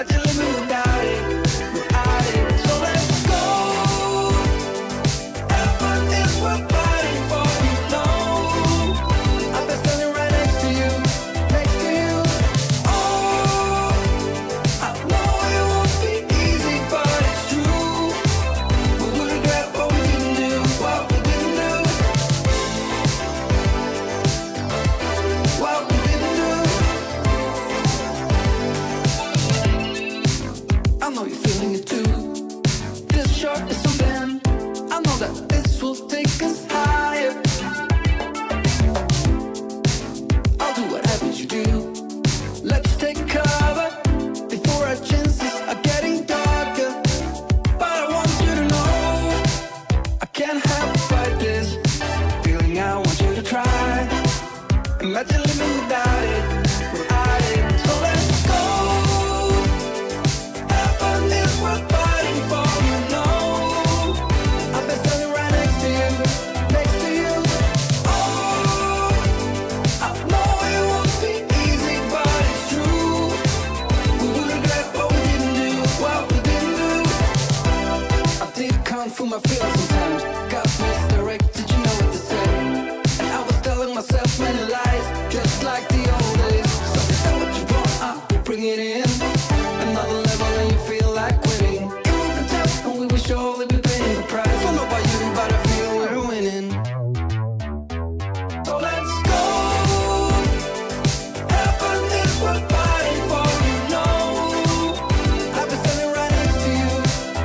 Imagine living without it, without it. So let's go. Heaven is worth fighting for, you know. I've been standing right next to you, next to you. Oh, I know it won't be easy, but it's true. We will regret what we didn't do, what we didn't do, what we didn't do. I know you're feeling it too. This short is something. I know that this will take us higher. I'll do whatever you do. Let's take cover before our chances are getting darker. But I want you to know I can't help but fight this feeling. I want you to try. Imagine living without it, without it. So let's go. Heaven is worth fighting for, you know. I've been standing right next to you, next to you. Oh, I know it won't be easy, but it's true. We will regret what we didn't do, what we didn't do. I did kung fu my feelings sometimes. Got misdirected, you know what to say. And I was telling myself many lies, just like the old days. So is that what you want? We'll bring it in. Another level and you feel like quitting. It will be tough and we will surely be paying the price. Don't know about you, but I feel we're winning. So let's go. Heaven is worth fighting for, you know. I've been standing right next to you,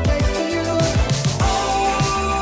next to you. Oh,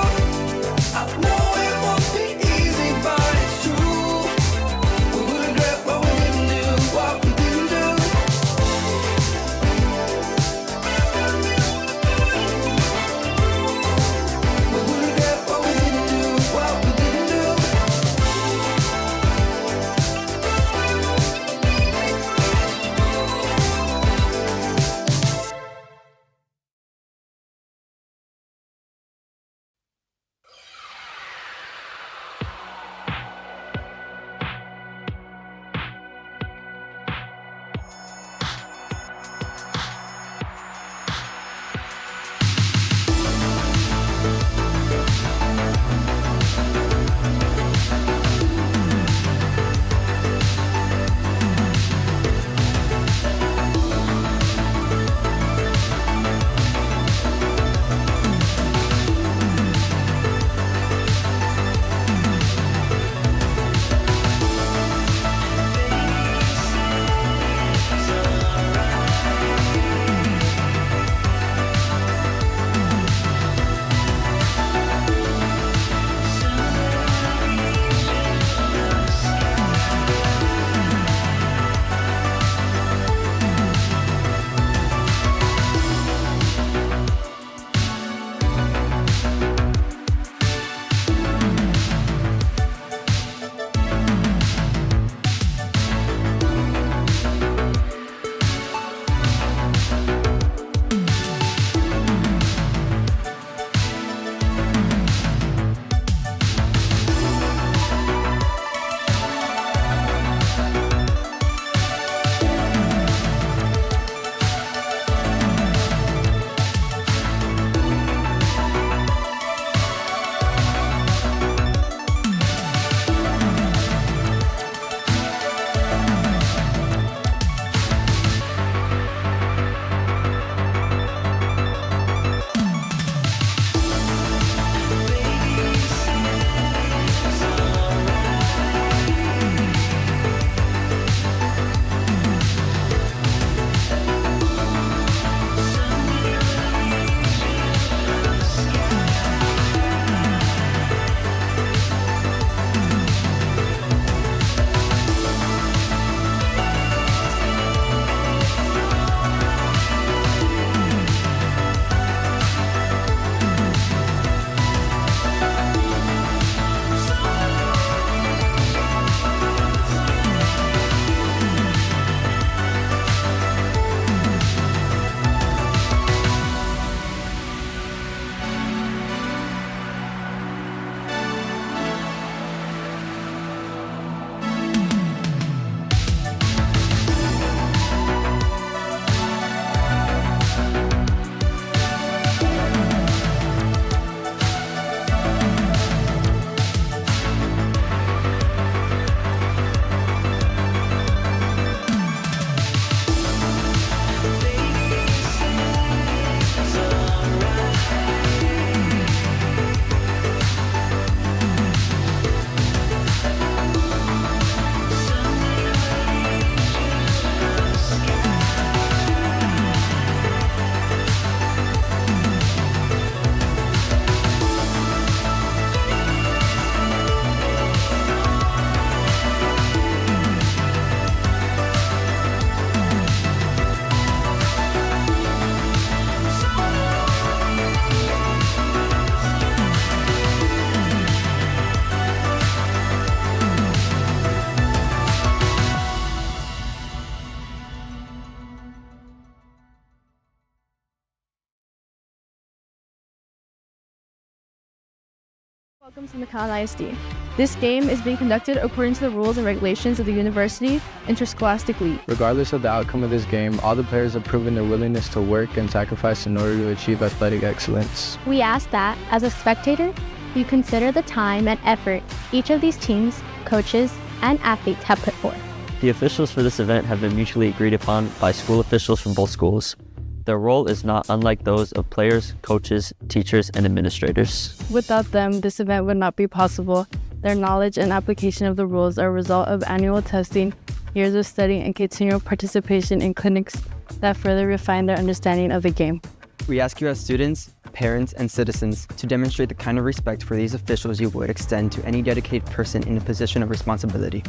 Welcome to McAllen ISD. This game is being conducted according to the rules and regulations of the University Interscholastic League. Regardless of the outcome of this game, all the players have proven their willingness to work and sacrifice in order to achieve athletic excellence. We ask that, as a spectator, you consider the time and effort each of these teams, coaches, and athletes have put forth. The officials for this event have been mutually agreed upon by school officials from both schools. Their role is not unlike those of players, coaches, teachers, and administrators. Without them, this event would not be possible. Their knowledge and application of the rules are a result of annual testing, years of study, and continual participation in clinics that further refine their understanding of the game. We ask you as students, parents, and citizens to demonstrate the kind of respect for these officials you would extend to any dedicated person in a position of responsibility.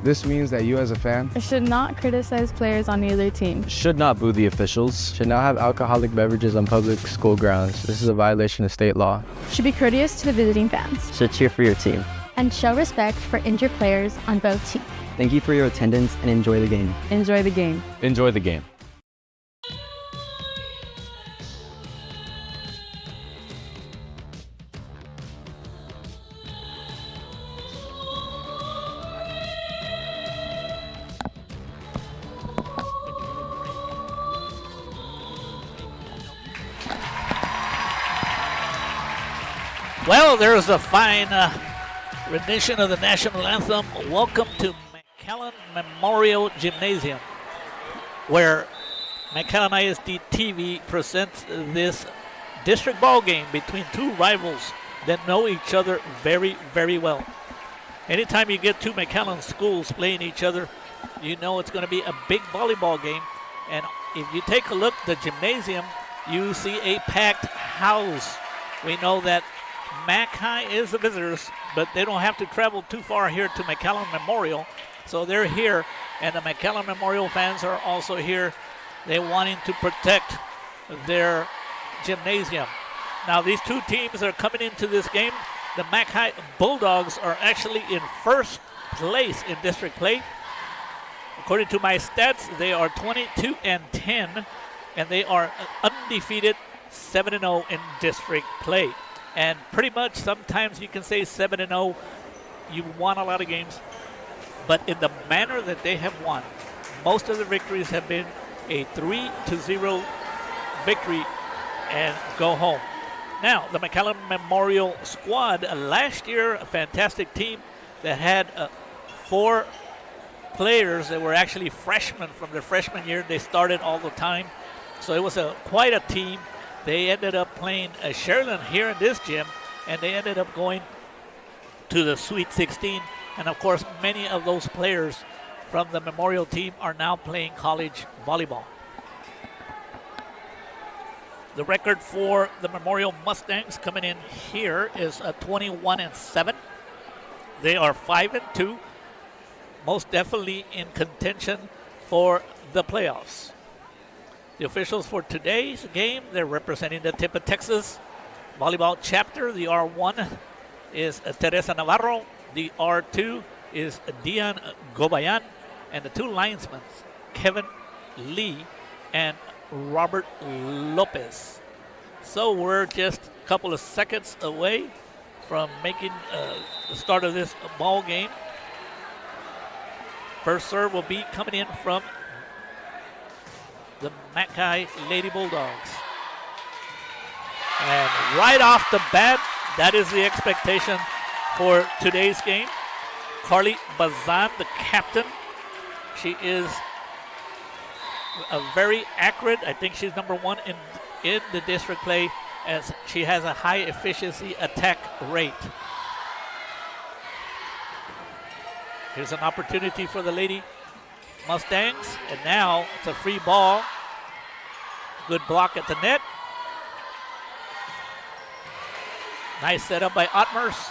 This means that you as a fan Should not criticize players on either team. Should not boo the officials. should not have alcoholic beverages on public school grounds. This is a violation of state law. Should be courteous to the visiting fans. Should cheer for your team. And show respect for injured players on both teams. Thank you for your attendance and enjoy the game. Enjoy the game. Enjoy the game. Well, there's a fine rendition of the national anthem. Welcome to McAllen Memorial Gymnasium, where McAllen ISD TV presents this district ball game between two rivals that know each other very, very well. Anytime you get two McAllen schools playing each other, you know it's going to be a big volleyball game. And if you take a look at the gymnasium, you see a packed house. We know that McHi is the visitors, but they don't have to travel too far here to McAllen Memorial. So they're here, and the McAllen Memorial fans are also here. They're wanting to protect their gymnasium. Now, these two teams are coming into this game. The McHi Bulldogs are actually in first place in district play. According to my stats, they are 22-10, and they are undefeated 7-0 in district play. And pretty much sometimes you can say 7-0, you won a lot of games. But in the manner that they have won, most of the victories have been a 3-0 victory and go home. Now, the McAllen Memorial squad, last year, a fantastic team that had 4 players that were actually freshmen from their freshman year. They started all the time. So it was quite a team. They ended up playing Sherland here in this gym, and they ended up going to the Sweet 16. And, of course, many of those players from the Memorial team are now playing college volleyball. The record for the Memorial Mustangs coming in here is 21-7. They are 5-2, most definitely in contention for the playoffs. The officials for today's game, they're representing the Tip of Texas volleyball chapter. The R1 is Teresa Navarro. The R2 is Dian Gobayan. And the two linesmen, Kevin Lee and Robert Lopez. So we're just a couple of seconds away from making the start of this ball game. First serve will be coming in from the McHi Lady Bulldogs. And right off the bat, that is the expectation for today's game. Carly Bazan, the captain. She is a very accurate, I think she's number 1 in the district play, as she has a high efficiency attack rate. Here's an opportunity for the Lady Mustangs, and now it's a free ball. Good block at the net. Nice setup by Ottmers.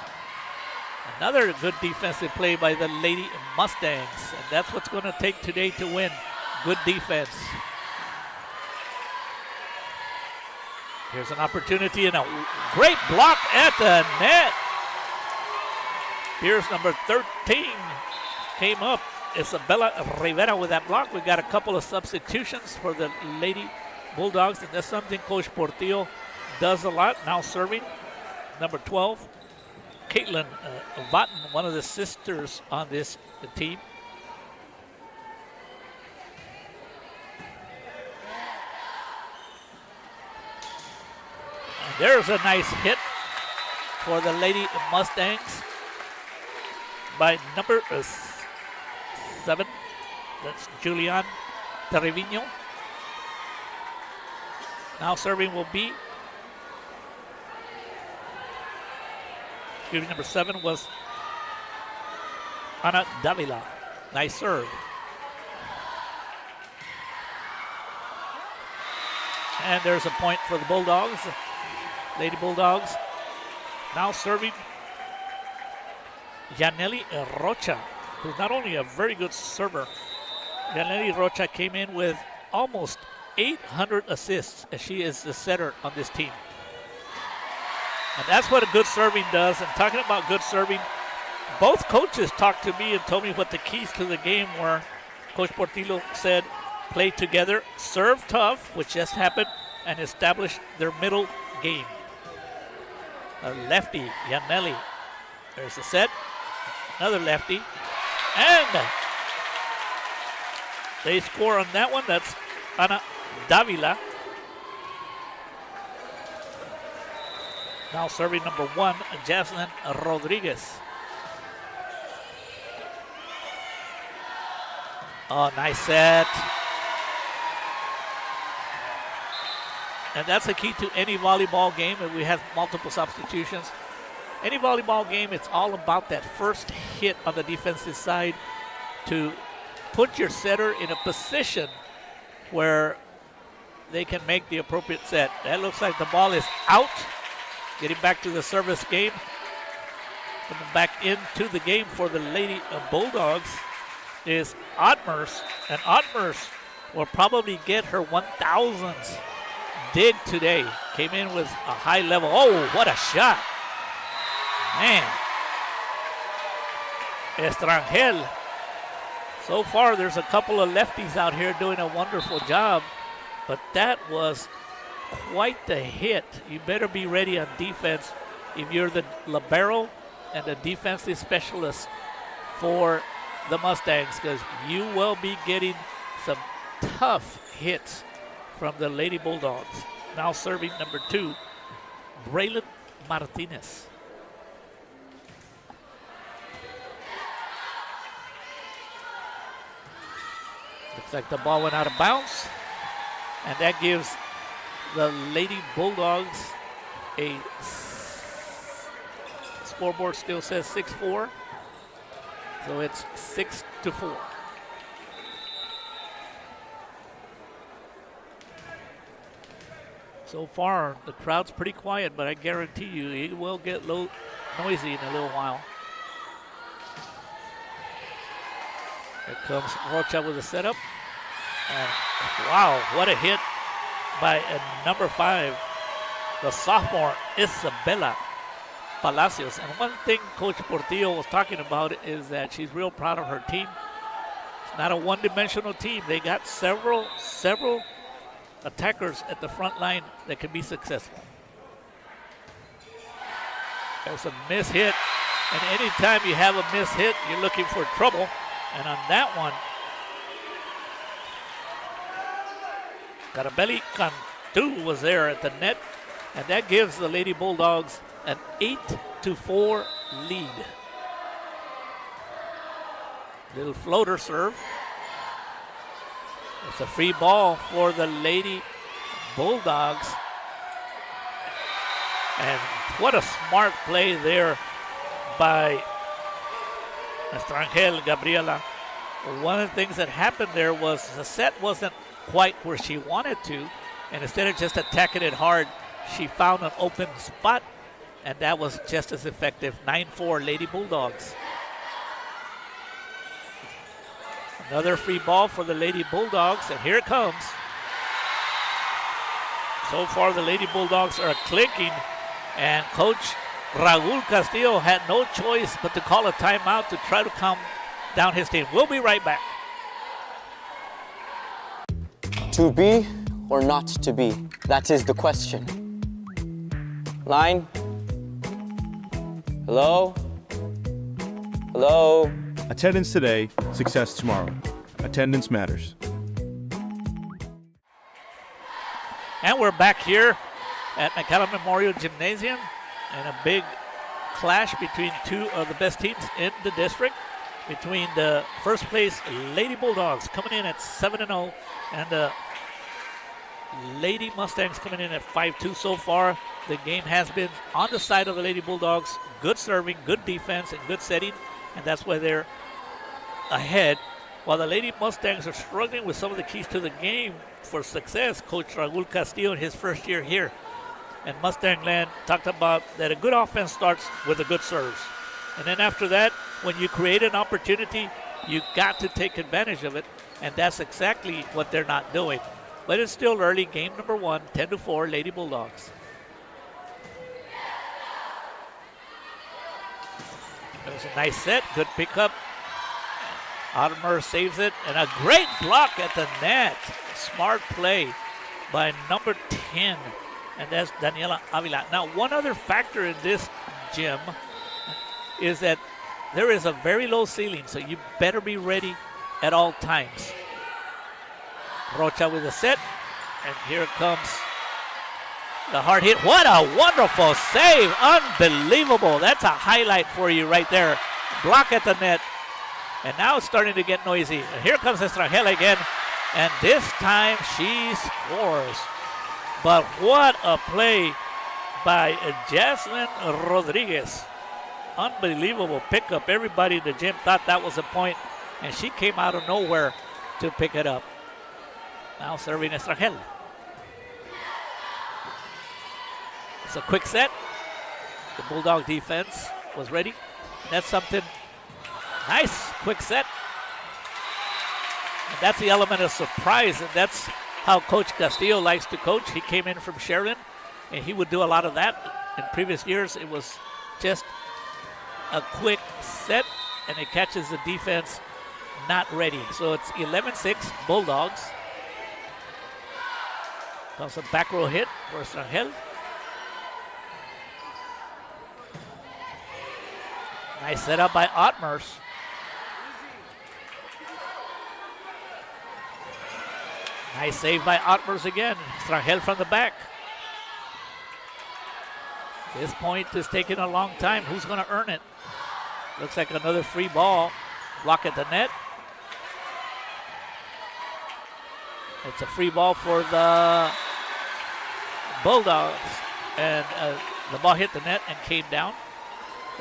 Another good defensive play by the Lady Mustangs, and that's what's going to take today to win. Good defense. Here's an opportunity and a great block at the net. Here's number 13 came up. Isabella Rivera with that block. We got a couple of substitutions for the Lady Bulldogs, and that's something Coach Portillo does a lot. Now serving, number 12, Caitlin Vatten, one of the sisters on this team. And there's a nice hit for the Lady Mustangs by number 7. That's Julian Trevino. Now serving will be, number 7 was Ana Davila. Nice serve. And there's a point for the Bulldogs, Lady Bulldogs. Now serving Yaneli Rocha, who's not only a very good server. Yaneli Rocha came in with almost 800 assists, as she is the setter on this team. And that's what a good serving does. And talking about good serving, both coaches talked to me and told me what the keys to the game were. Coach Portillo said, play together, serve tough, which just happened, and establish their middle game. A lefty, Yaneli. There's a set. Another lefty. And they score on that one. That's Ana Davila. Now serving number 1, Jaslyn Rodriguez. Oh, nice set. And that's the key to any volleyball game. If we have multiple substitutions, any volleyball game, it's all about that first hit on the defensive side to put your setter in a position where they can make the appropriate set. That looks like the ball is out. Getting back to the service game. Coming back into the game for the Lady Bulldogs is Ottmers. And Ottmers will probably get her 1,000th dig today. Came in with a high level. Oh, what a shot. Man. Estrangel. So far, there's a couple of lefties out here doing a wonderful job. But that was quite the hit. You better be ready on defense if you're the libero and the defensive specialist for the Mustangs, because you will be getting some tough hits from the Lady Bulldogs. Now serving number 2, Braylon Martinez. Looks like the ball went out of bounds, and that gives the Lady Bulldogs a scoreboard still says 6-4. So it's 6-4. So far, the crowd's pretty quiet, but I guarantee you it will get noisy in a little while. Here comes Rocha with a setup. And wow, what a hit by number 5, the sophomore Isabella Palacios. And one thing Coach Portillo was talking about is that she's real proud of her team. It's not a one-dimensional team. They got several attackers at the front line that can be successful. There's a miss hit, and anytime you have a miss hit, you're looking for trouble. And on that one, Carabelli Cantu was there at the net, and that gives the Lady Bulldogs an 8-4 lead. Little floater serve. It's a free ball for the Lady Bulldogs. And what a smart play there by Estrangel Gabriela. One of the things that happened there was the set wasn't quite where she wanted to, and instead of just attacking it hard, she found an open spot, and that was just as effective. 9-4 Lady Bulldogs. Another free ball for the Lady Bulldogs, and here it comes. So far, the Lady Bulldogs are clicking, and Coach Raul Castillo had no choice but to call a timeout to try to calm down his team. We'll be right back. To be or not to be? That is the question. Line. Hello? Hello? Attendance today, success tomorrow. Attendance matters. And we're back here at McAllen Memorial Gymnasium in a big clash between two of the best teams in the district, between the first place Lady Bulldogs coming in at 7-0 and the Lady Mustangs coming in at 5-2 so far. The game has been on the side of the Lady Bulldogs. Good serving, good defense, and good setting, and that's why they're ahead. While the Lady Mustangs are struggling with some of the keys to the game for success, Coach Raul Castillo in his first year here. And Mustang Land talked about that a good offense starts with a good serves. And then after that, when you create an opportunity, you got to take advantage of it, and that's exactly what they're not doing. But it's still early. Game number 1, 10-4, Lady Bulldogs. It was a nice set, good pickup. Ottomer saves it, and a great block at the net. Smart play by number 10, and that's Daniela Avila. Now, one other factor in this gym is that there is a very low ceiling, so you better be ready at all times. Rocha with a set, and here comes the hard hit. What a wonderful save. Unbelievable. That's a highlight for you right there. Block at the net. And now it's starting to get noisy. And here comes Estrangel again. And this time she scores. But what a play by Jaslyn Rodriguez. Unbelievable pickup. Everybody in the gym thought that was a point, and she came out of nowhere to pick it up. Now serving Estrangel. It's a quick set. The Bulldog defense was ready. That's something nice, quick set. And that's the element of surprise, and that's how Coach Castillo likes to coach. He came in from Sheridan, and he would do a lot of that. In previous years, it was just a quick set, and it catches the defense not ready. So it's 11-6, Bulldogs. Comes a back row hit for Estrangel. Nice setup by Ottmers. Nice save by Ottmers again. Estrangel from the back. This point is taking a long time. Who's going to earn it? Looks like another free ball. Block at the net. It's a free ball for the Bulldogs. And the ball hit the net and came down.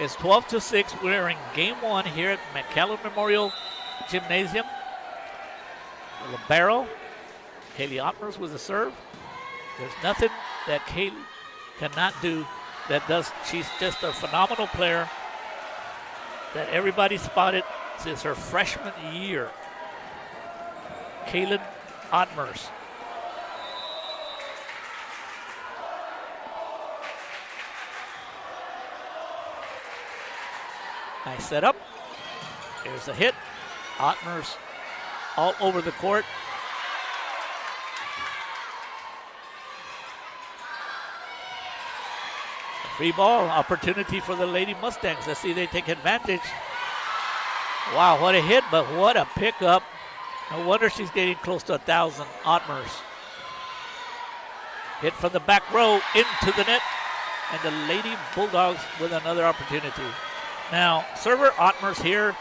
It's 12-6. We're in game 1 here at McAllen Memorial Gymnasium. Libero. Kaylee Ottmers with the serve. There's nothing that Kaylee cannot do that does. She's just a phenomenal player that everybody spotted since her freshman year. Kaylin Ottmers. Nice setup. Here's the hit. Ottmers all over the court. Free ball opportunity for the Lady Mustangs. Let's see if they take advantage. Wow, what a hit, but what a pickup. No wonder she's getting close to 1,000. Ottmers. Hit from the back row into the net. And the Lady Bulldogs with another opportunity. Now, server Ottmers here.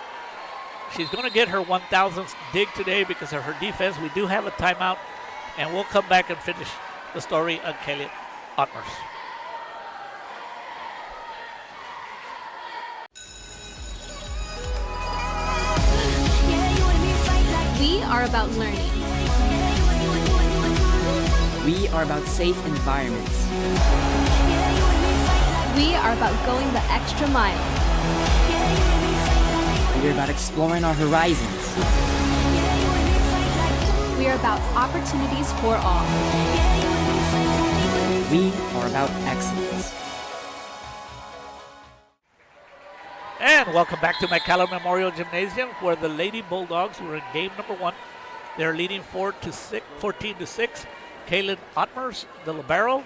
She's going to get her 1,000th dig today because of her defense. We do have a timeout, and we'll come back and finish the story on Kaylee Ottmers. We are about learning. We are about safe environments. We are about going the extra mile. We are about exploring our horizons. We are about opportunities for all. We are about excellence. And welcome back to McAllen Memorial Gymnasium, where the Lady Bulldogs were in game number 1. They're leading 14-6. Kaylin Ottmers, the libero,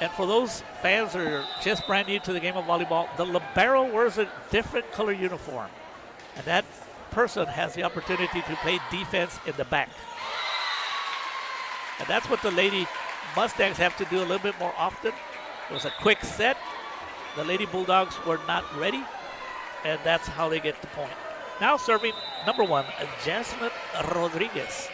And for those fans that are just brand new to the game of volleyball, the libero wears a different color uniform. And that person has the opportunity to play defense in the back. And that's what the Lady Mustangs have to do a little bit more often. It was a quick set. The Lady Bulldogs were not ready, and that's how they get the point. Now serving number 1, Jasmine Rodriguez.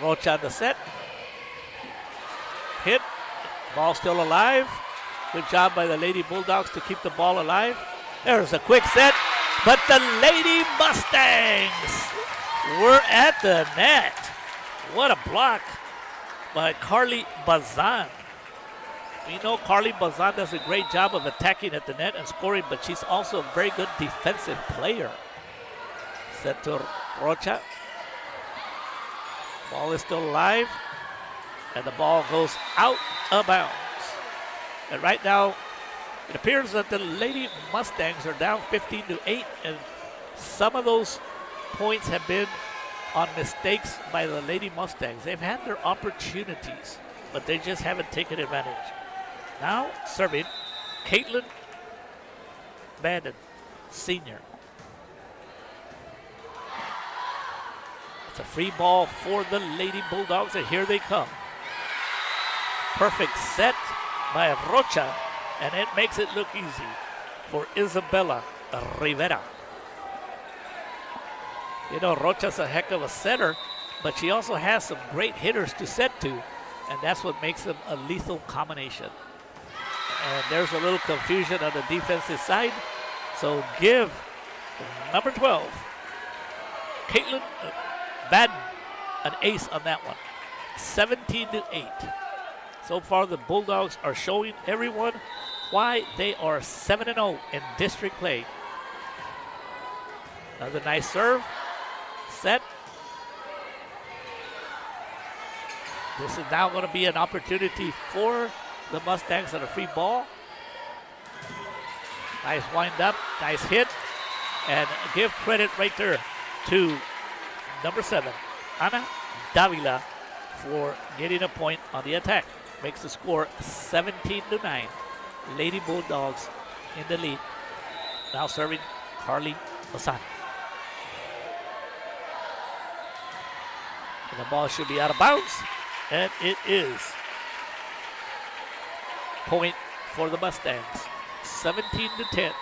Rocha on the set. Hit. Ball still alive. Good job by the Lady Bulldogs to keep the ball alive. There's a quick set, but the Lady Mustangs were at the net. What a block by Carly Bazan. We know Carly Bazan does a great job of attacking at the net and scoring, but she's also a very good defensive player. Set to Rocha. Ball is still alive, and the ball goes out of bounds. And right now, it appears that the Lady Mustangs are down 15-8, and some of those points have been on mistakes by the Lady Mustangs. They've had their opportunities, but they just haven't taken advantage. Now serving Caitlin Bandon, senior. It's a free ball for the Lady Bulldogs, and here they come. Perfect set by Rocha, and it makes it look easy for Isabella Rivera. You know, Rocha's a heck of a setter, but she also has some great hitters to set to, and that's what makes them a lethal combination. And there's a little confusion on the defensive side, so give number 12, Caitlin Madden, an ace on that one. 17-8. So far, the Bulldogs are showing everyone why they are 7-0 in district play. Another nice serve. Set. This is now going to be an opportunity for the Mustangs on a free ball. Nice wind up, nice hit. And give credit right there to number 7, Ana Davila, for getting a point on the attack. Makes the score 17-9. Lady Bulldogs in the lead. Now serving Carly Bazan. And the ball should be out of bounds, and it is. Point for the Mustangs, 17-10.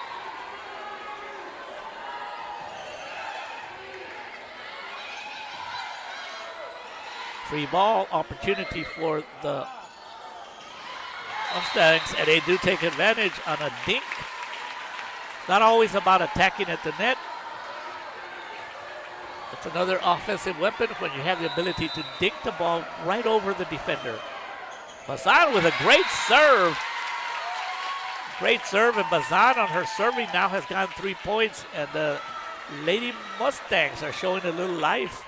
Free ball opportunity for the Mustangs, and they do take advantage on a dink. Not always about attacking at the net. It's another offensive weapon when you have the ability to dink the ball right over the defender. Bazan with a great serve. Great serve, and Bazan on her serving now has gotten 3 points, and the Lady Mustangs are showing a little life.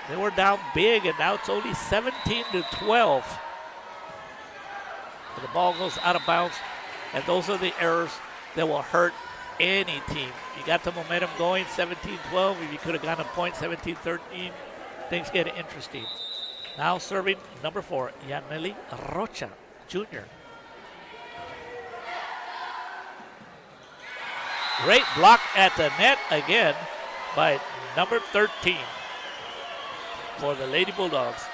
They were down big, and now it's only 17-12. And the ball goes out of bounds, and those are the errors that will hurt any team. You got the momentum going, 17-12. If you could have gotten a point, 17-13, things get interesting. Now serving number 4, Yaneli Rocha, Jr. Great block at the net again by number 13 for the Lady Bulldogs.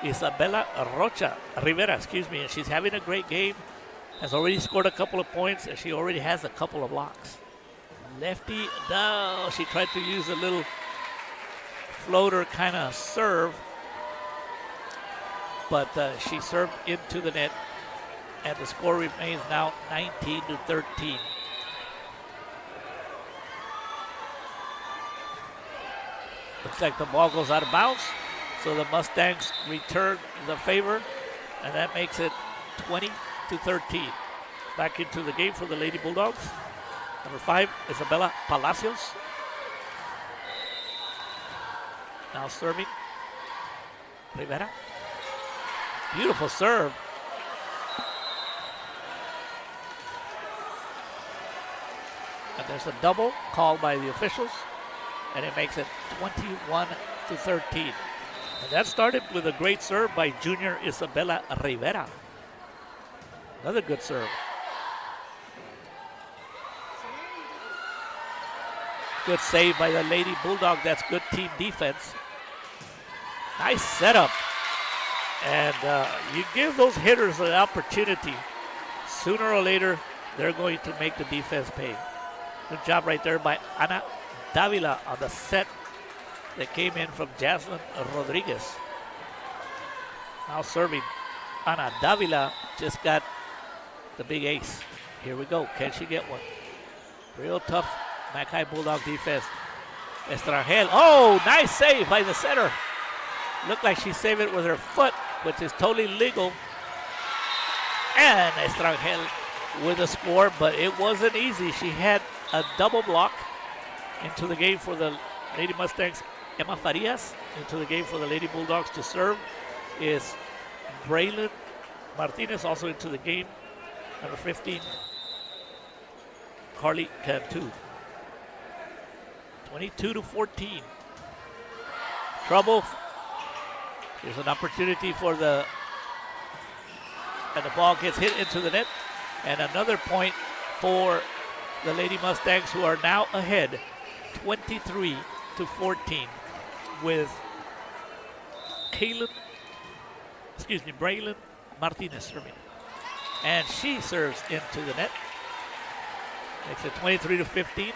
Isabella Rivera, and she's having a great game. Has already scored a couple of points, and she already has a couple of blocks. Lefty, no, she tried to use a little floater kind of serve, but she served into the net, and the score remains now 19-13. Looks like the ball goes out of bounds, so the Mustangs return the favor, and that makes it 20-13. Back into the game for the Lady Bulldogs. Number 5, Isabella Palacios. Now serving Rivera. Beautiful serve. And there's a double called by the officials, and it makes it 21-13. And that started with a great serve by junior Isabella Rivera. Another good serve. Good save by the Lady Bulldog. That's good team defense. Nice setup. And you give those hitters an opportunity. Sooner or later, they're going to make the defense pay. Good job right there by Ana Davila on the set that came in from Jasmine Rodriguez. Now serving. Ana Davila just got the big ace. Here we go. Can she get one? Real tough McHi Bulldog defense. Estrangel. Oh, nice save by the setter. Looked like she saved it with her foot, which is totally legal. And Estrangel with a score, but it wasn't easy. She had a double block into the game for the Lady Mustangs. Emma Farias into the game for the Lady Bulldogs. To serve is Braylon Martinez, also into the game. Number 15, Carly Cantu. 22-14. Trouble. There's an opportunity for and the ball gets hit into the net. And another point for the Lady Mustangs, who are now ahead 23-14 with Braylon Martinez serving. And she serves into the net. Makes it 23-15.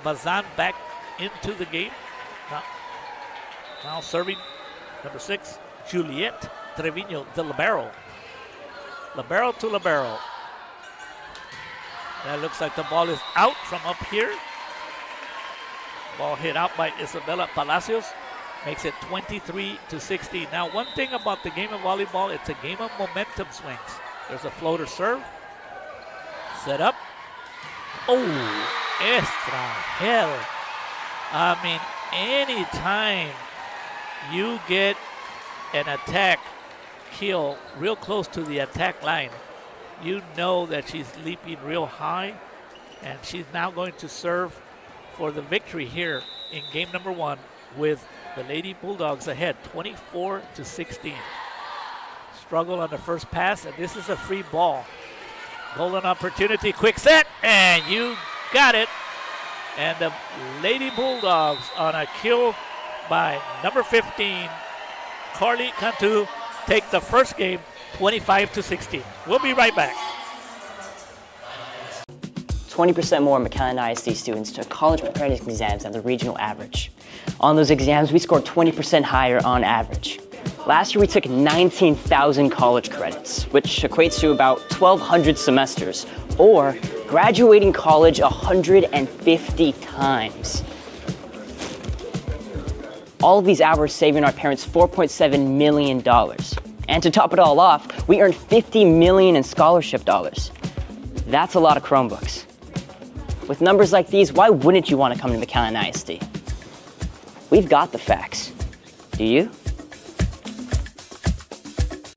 Bazan back into the game. Now serving number 6, Juliet Trevino, the libero. Libero to libero. That looks like the ball is out from up here. Ball hit out by Isabella Palacios. Makes it 23-16. Now, one thing about the game of volleyball, it's a game of momentum swings. There's a floater serve. Set up. Oh, Estrangel. I mean, anytime you get an attack kill real close to the attack line, you know that she's leaping real high, and she's now going to serve for the victory here in game number 1 with the Lady Bulldogs ahead 24-16. Struggle on the first pass, and this is a free ball. Golden opportunity, quick set, and you got it. And the Lady Bulldogs on a kill by number 15, Carly Cantu, take the first game 25-16. We'll be right back. 20% more McAllen ISD students took college preparedness exams than the regional average. On those exams, we scored 20% higher on average. Last year, we took 19,000 college credits, which equates to about 1,200 semesters, or graduating college 150 times. All of these hours saving our parents $4.7 million. And to top it all off, we earned $50 million in scholarship dollars. That's a lot of Chromebooks. With numbers like these, why wouldn't you want to come to McAllen ISD? We've got the facts. Do you?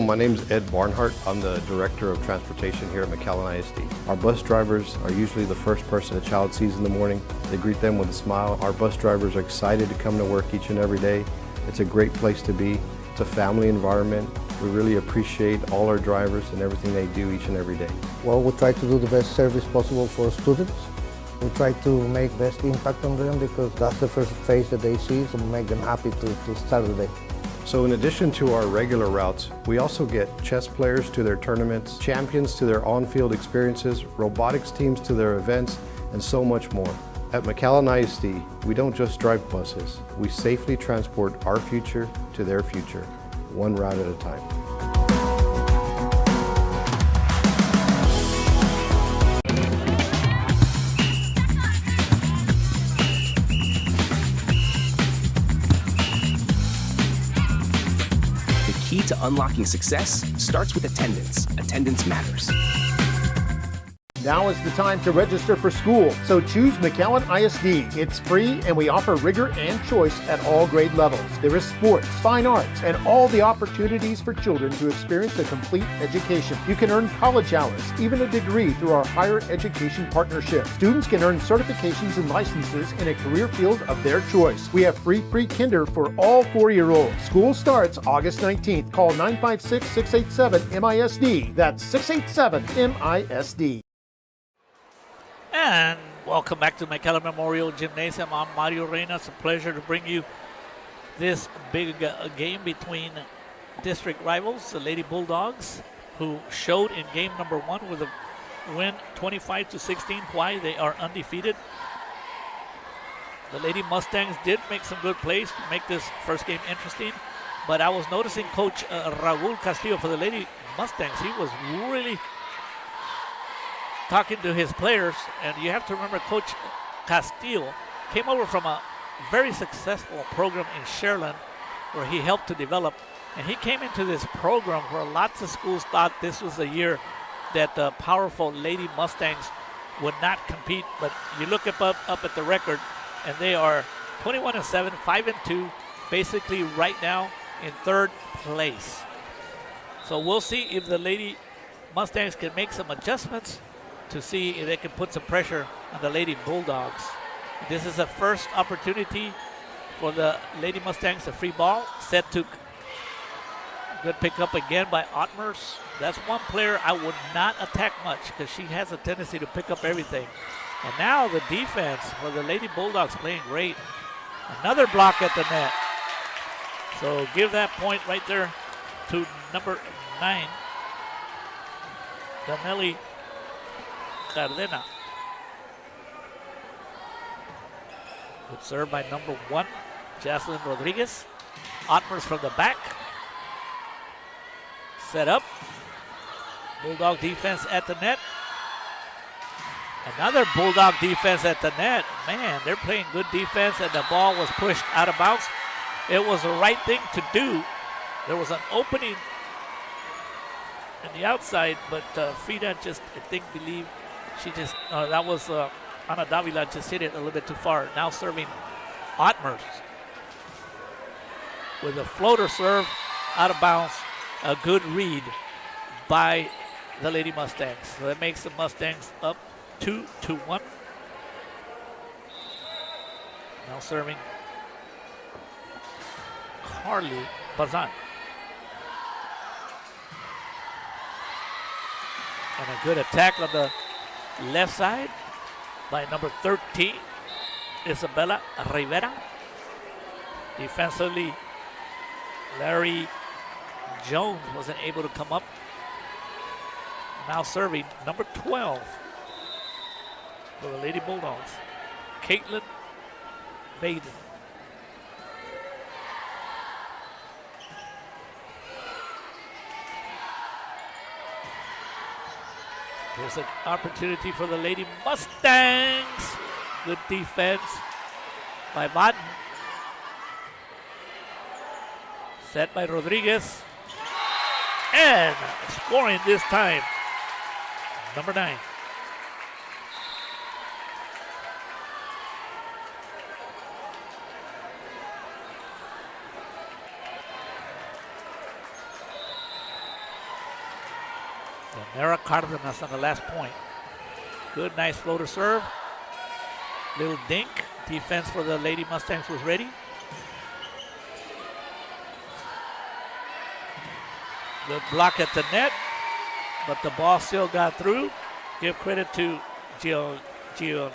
My name is Ed Barnhart. I'm the Director of Transportation here at McAllen ISD. Our bus drivers are usually the first person a child sees in the morning. They greet them with a smile. Our bus drivers are excited to come to work each and every day. It's a great place to be. It's a family environment. We really appreciate all our drivers and everything they do each and every day. Well, we try to do the best service possible for students. We try to make best impact on them because that's the first face that they see, so make them happy to start the day. So in addition to our regular routes, we also get chess players to their tournaments, champions to their on-field experiences, robotics teams to their events, and so much more. At McAllen ISD, we don't just drive buses. We safely transport our future to their future, one route at a time. The key to unlocking success starts with attendance. Attendance matters. Now is the time to register for school, so choose McAllen ISD. It's free and we offer rigor and choice at all grade levels. There is sports, fine arts, and all the opportunities for children to experience a complete education. You can earn college hours, even a degree through our higher education partnership. Students can earn certifications and licenses in a career field of their choice. We have free pre-kinder for all 4-year-olds. School starts August 19th. Call 956-687-MISD. That's 687-MISD. And welcome back to McAllen Memorial Gymnasium. I'm Mario Reyna. It's a pleasure to bring you this big game between district rivals, the Lady Bulldogs, who showed in game number 1 with a win 25-16. Why they are undefeated. The Lady Mustangs did make some good plays to make this first game interesting, but I was noticing Coach Raul Castillo for the Lady Mustangs. He was really talking to his players, and you have to remember Coach Castillo came over from a very successful program in Sharyland where he helped to develop, and he came into this program where lots of schools thought this was the year that the powerful Lady Mustangs would not compete, but you look up at the record, and they are 21-7, 5-2, basically right now in 3rd place. So we'll see if the Lady Mustangs can make some adjustments to see if they can put some pressure on the Lady Bulldogs. This is a first opportunity for the Lady Mustangs. A free ball set to good pickup again by Ottmers. That's one player I would not attack much because she has a tendency to pick up everything. And now the defense for the Lady Bulldogs playing great. Another block at the net. So give that point right there to number 9, Danelli Cardena. Good serve by number 1, Jocelyn Rodriguez. Ottmers from the back. Set up. Bulldog defense at the net. Another Bulldog defense at the net. Man, they're playing good defense, and the ball was pushed out of bounds. It was the right thing to do. There was an opening on the outside, but Frida just, believe she just, that was Ana Davila just hit it a little bit too far. Now serving Ottmers with a floater serve out of bounds. A good read by the Lady Mustangs. So that makes the Mustangs up 2-1. Now serving Carly Bazan. And a good attack on the left side by number 13, Isabella Rivera. Defensively, Larry Jones wasn't able to come up. Now serving number 12 for the Lady Bulldogs, Caitlin Baden. Here's an opportunity for the Lady Mustangs. Good defense by Madden. Set by Rodriguez. And scoring this time, number 9. Nara Cardenas on the last point. Good, nice floater serve. Little dink. Defense for the Lady Mustangs was ready. Good block at the net, but the ball still got through. Give credit to Giovanna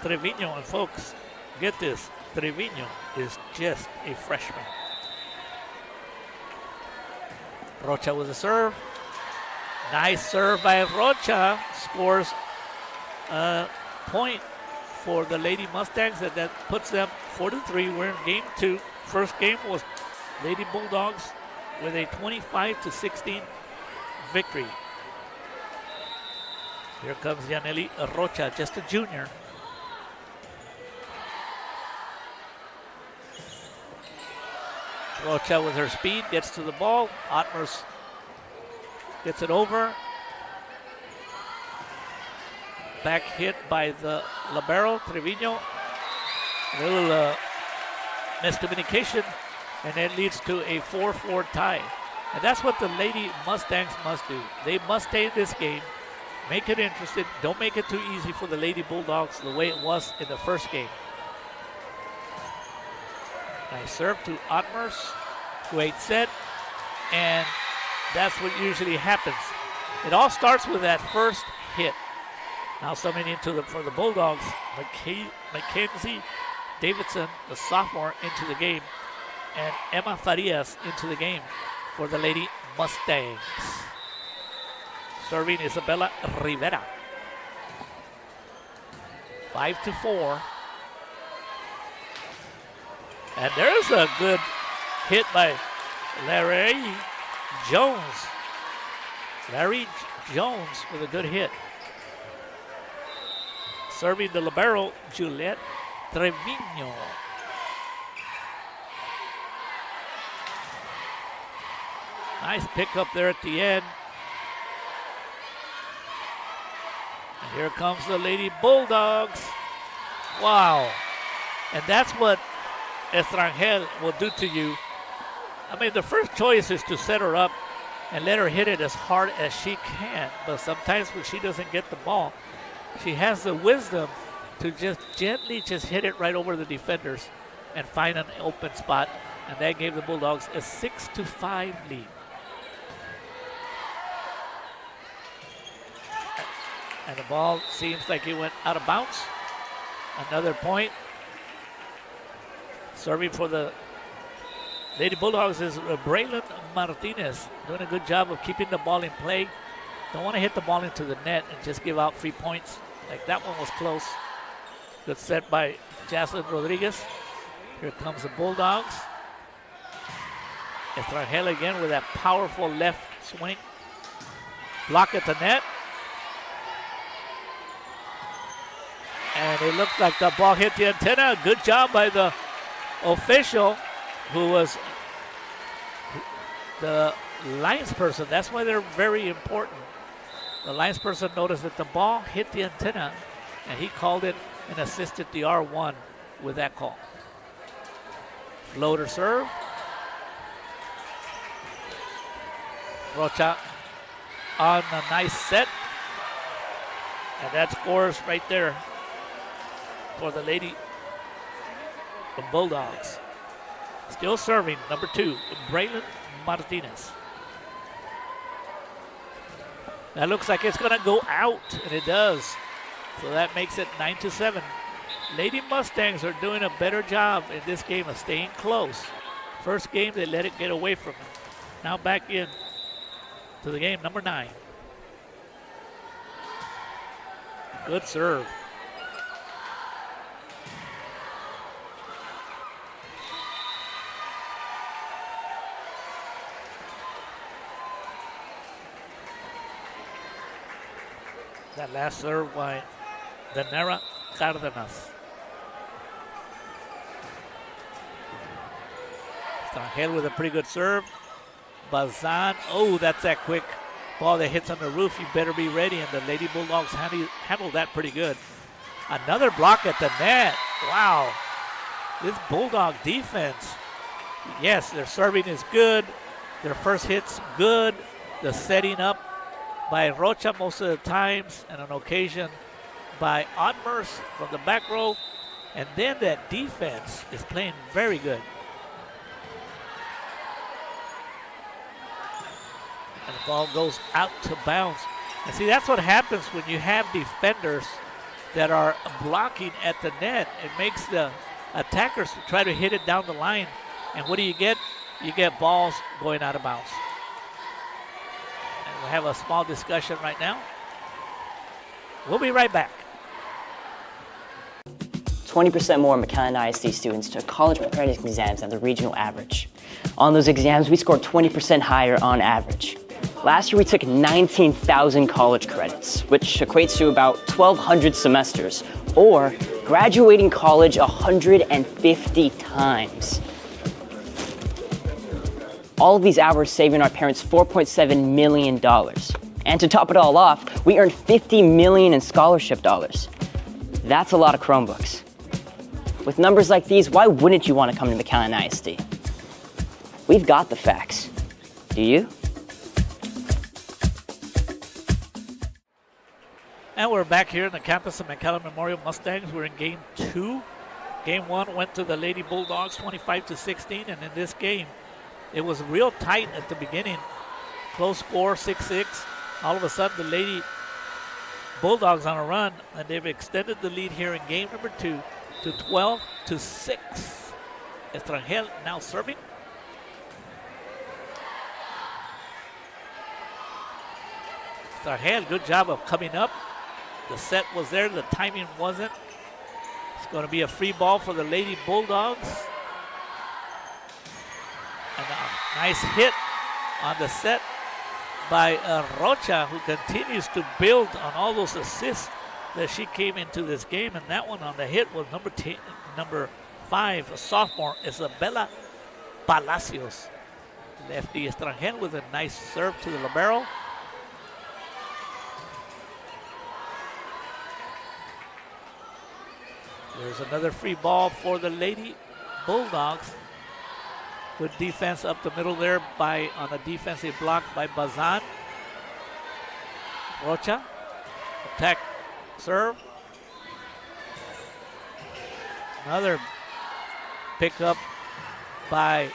Trevino. And folks, get this, Trevino is just a freshman. Rocha with a serve. Nice serve by Rocha. Scores a point for the Lady Mustangs, and that puts them 4-3. We're in game 2. First game was Lady Bulldogs with a 25-16 victory. Here comes Yaneli Rocha, just a junior. Rocha with her speed gets to the ball. Ottmers gets it over. back hit by the libero, Trevino. A little miscommunication, and it leads to a 4-4 tie. And that's what the Lady Mustangs must do. They must stay in this game, make it interesting. Don't make it too easy for the Lady Bulldogs the way it was in the first game. Nice serve to Otmers, great set, and that's what usually happens. It all starts with that first hit. Now coming into for the Bulldogs, Mackenzie Davidson, the sophomore, into the game, and Emma Farias into the game for the Lady Mustangs. Serving Isabella Rivera. 5-4. And there's a good hit by Larry Jones. Larry Jones with a good hit. Serving the libero, Juliette Trevino. Nice pickup there at the end. And here comes the Lady Bulldogs. Wow. And that's what Estrangel will do to you. I mean, the first choice is to set her up and let her hit it as hard as she can. But sometimes when she doesn't get the ball, she has the wisdom to just gently just hit it right over the defenders and find an open spot. And that gave the Bulldogs a 6-5 lead. And the ball seems like it went out of bounds. Another point. Serving for the Lady Bulldogs is Braylon Martinez, doing a good job of keeping the ball in play. Don't want to hit the ball into the net and just give out free points. Like that one was close. Good set by Jaslyn Rodriguez. Here comes the Bulldogs. Estrangel again with that powerful left swing. Block at the net. And it looked like the ball hit the antenna. Good job by the official, who was the linesperson. That's why they're very important. The linesperson noticed that the ball hit the antenna, and he called it and assisted the R1 with that call. Floater serve. Rocha on a nice set. And that scores right there for the Lady Bulldogs. Still serving, number 2, Braylon Martinez. That looks like it's going to go out, and it does. So that makes it 9-7. Lady Mustangs are doing a better job in this game of staying close. First game, they let it get away from them. Now back in to the game, number 9. Good serve. That last serve by Danera Cardenas. Estrangel with a pretty good serve. Bazan, oh, that's that quick ball that hits on the roof. You better be ready, and the Lady Bulldogs handled that pretty good. Another block at the net. Wow. This Bulldog defense, yes, their serving is good. Their first hit's good. The setting up by Rocha most of the times, and on occasion by Otmers from the back row. And then that defense is playing very good. And the ball goes out to bounds. And see, that's what happens when you have defenders that are blocking at the net. It makes the attackers try to hit it down the line. And what do you get? You get balls going out of bounds. And we'll have a small discussion right now. We'll be right back. 20% more McAllen ISD students took college preparedness exams than the regional average. On those exams, we scored 20% higher on average. Last year, we took 19,000 college credits, which equates to about 1,200 semesters, or graduating college 150 times. All of these hours saving our parents $4.7 million. And to top it all off, we earned $50 million in scholarship dollars. That's a lot of Chromebooks. With numbers like these, why wouldn't you want to come to McAllen ISD? We've got the facts. Do you? And we're back here in the campus of McAllen Memorial Mustangs. We're in game 2. Game 1 went to the Lady Bulldogs 25-16, and in this game, it was real tight at the beginning. Close score, 6-6. All of a sudden, the Lady Bulldogs on a run, and they've extended the lead here in game number 2 to 12-6. Estrangel now serving. Estrangel, good job of coming up. The set was there, the timing wasn't. It's going to be a free ball for the Lady Bulldogs. And a nice hit on the set by Rocha, who continues to build on all those assists that she came into this game. And that one on the hit was number 5, a sophomore, Isabella Palacios. Lefty Estrangel with a nice serve to the libero. There's another free ball for the Lady Bulldogs. Good defense up the middle there on a defensive block by Bazan. Rocha, attack, serve. Another pickup by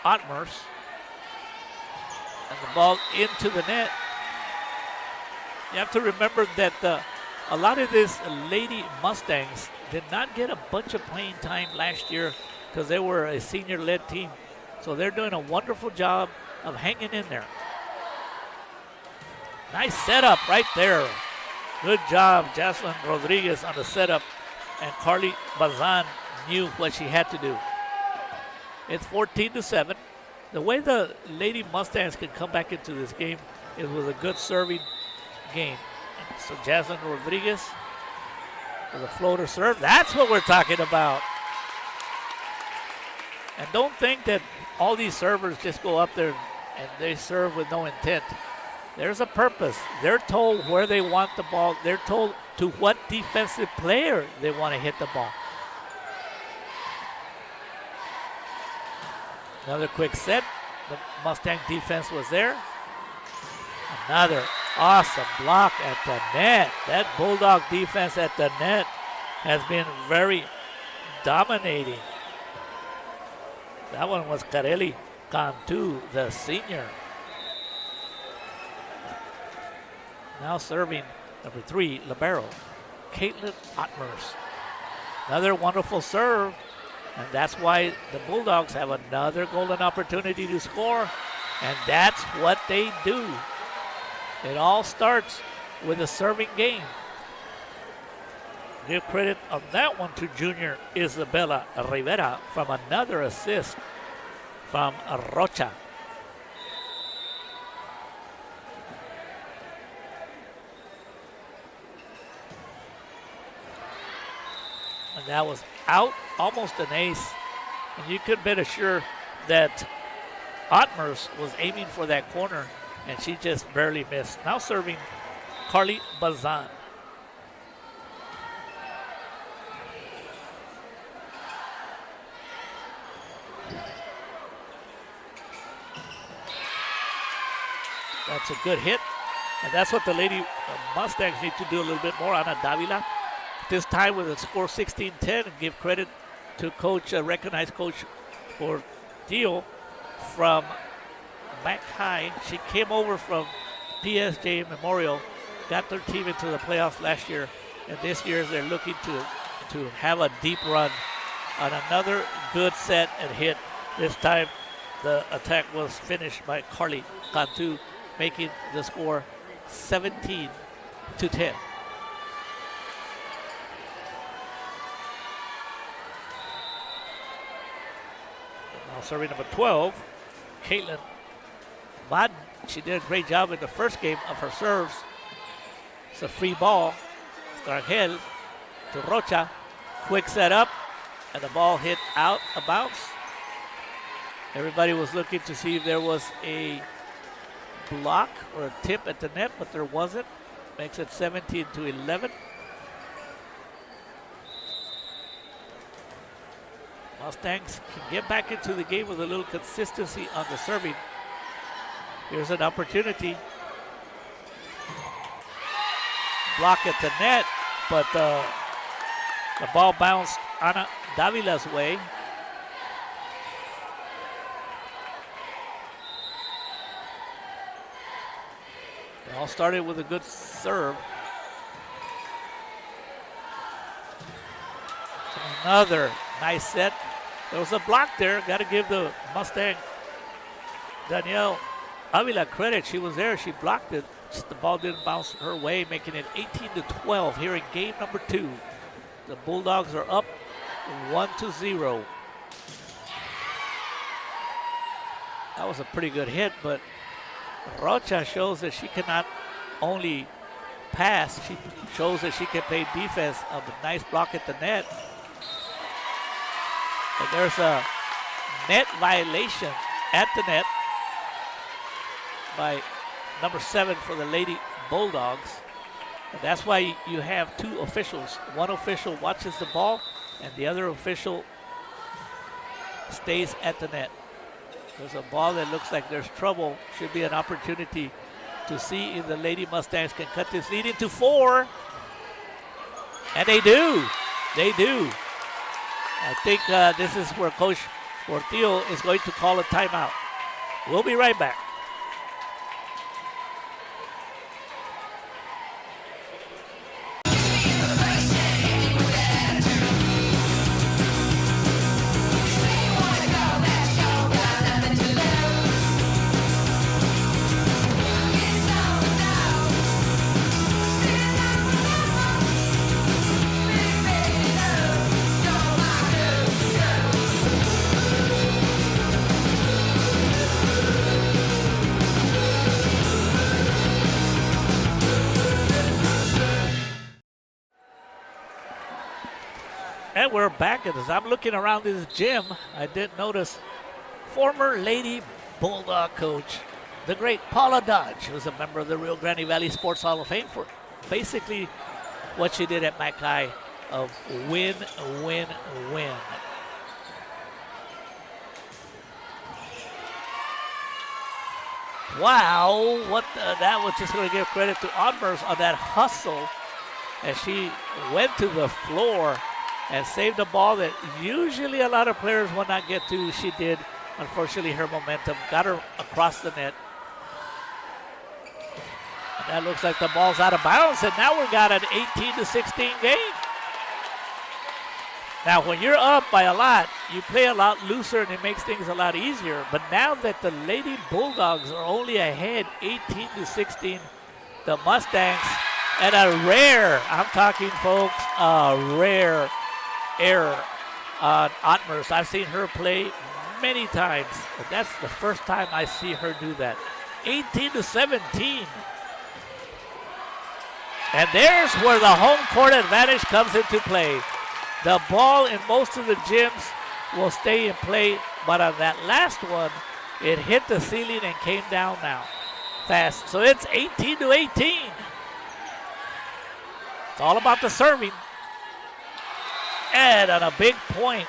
Otmers. And the ball into the net. You have to remember that a lot of these Lady Mustangs did not get a bunch of playing time last year because they were a senior-led team. So they're doing a wonderful job of hanging in there. Nice setup right there. Good job, Jocelyn Rodriguez on the setup. And Carly Bazan knew what she had to do. It's 14-7. The way the Lady Mustangs can come back into this game is with a good serving game. So Jocelyn Rodriguez with a floater serve. That's what we're talking about. And don't think that all these servers just go up there and they serve with no intent. There's a purpose. They're told where they want the ball. They're told to what defensive player they want to hit the ball. Another quick set. The Mustang defense was there. Another awesome block at the net. That Bulldog defense at the net has been very dominating. That one was Kareli Cantu, the senior. Now serving number 3, libero, Caitlin Otmers. Another wonderful serve, and that's why the Bulldogs have another golden opportunity to score, and that's what they do. It all starts with a serving game. Give credit on that one to junior Isabella Rivera from another assist from Rocha. And that was out, almost an ace. And you could bet assured that Otmers was aiming for that corner, and she just barely missed. Now serving Carly Bazan. That's a good hit. And that's what the Lady Mustangs need to do a little bit more. Ana Davila, this time with a score 16-10, and give credit to coach, recognized coach for Dio from McHi. She came over from PSJ Memorial, got their team into the playoffs last year, and this year they're looking to have a deep run on another good set and hit. This time the attack was finished by Carly Cantu, making the score 17-10. Now serving number 12, Caitlin Madden. She did a great job in the first game of her serves. It's a free ball. Stargel to Rocha. Quick set up, and the ball hit out of bounds. Everybody was looking to see if there was a block or a tip at the net, but there wasn't. Makes it 17-11. Mustangs can get back into the game with a little consistency on the serving. Here's an opportunity. Block at the net, but the ball bounced Ana Davila's way. It all started with a good serve. Another nice set. There was a block there. Got to give the Mustang Danielle Avila credit. She was there. She blocked it. Just the ball didn't bounce her way, making it 18-12 here in game number 2. The Bulldogs are up 1-0. That was a pretty good hit, but Rocha shows that she cannot only pass, she shows that she can play defense. A nice block at the net. And there's a net violation at the net by number 7 for the Lady Bulldogs. And that's why you have 2 officials. One official watches the ball, and the other official stays at the net. There's a ball that looks like there's trouble. Should be an opportunity to see if the Lady Mustangs can cut this lead into 4. And they do. They do. I think this is where Coach Portillo is going to call a timeout. We'll be right back. And we're back. And as I'm looking around this gym, I did notice former Lady Bulldog coach, the great Paula Dodge, who's a member of the Rio Grande Valley Sports Hall of Fame for basically what she did at McHi of win, win, win. Wow, that was just going to give credit to Onmers on that hustle as she went to the floor and saved a ball that usually a lot of players will not get to. She did. Unfortunately, her momentum got her across the net. And that looks like the ball's out of bounds, and now we've got an 18-16 game. Now, when you're up by a lot, you play a lot looser, and it makes things a lot easier. But now that the Lady Bulldogs are only ahead 18-16, the Mustangs, and a rare, I'm talking, folks, a rare error on Otmers. I've seen her play many times, but that's the first time I see her do that. 18-17. And there's where the home court advantage comes into play. The ball in most of the gyms will stay in play, but on that last one, it hit the ceiling and came down now fast. So it's 18-18. It's all about the serving. And on a big point,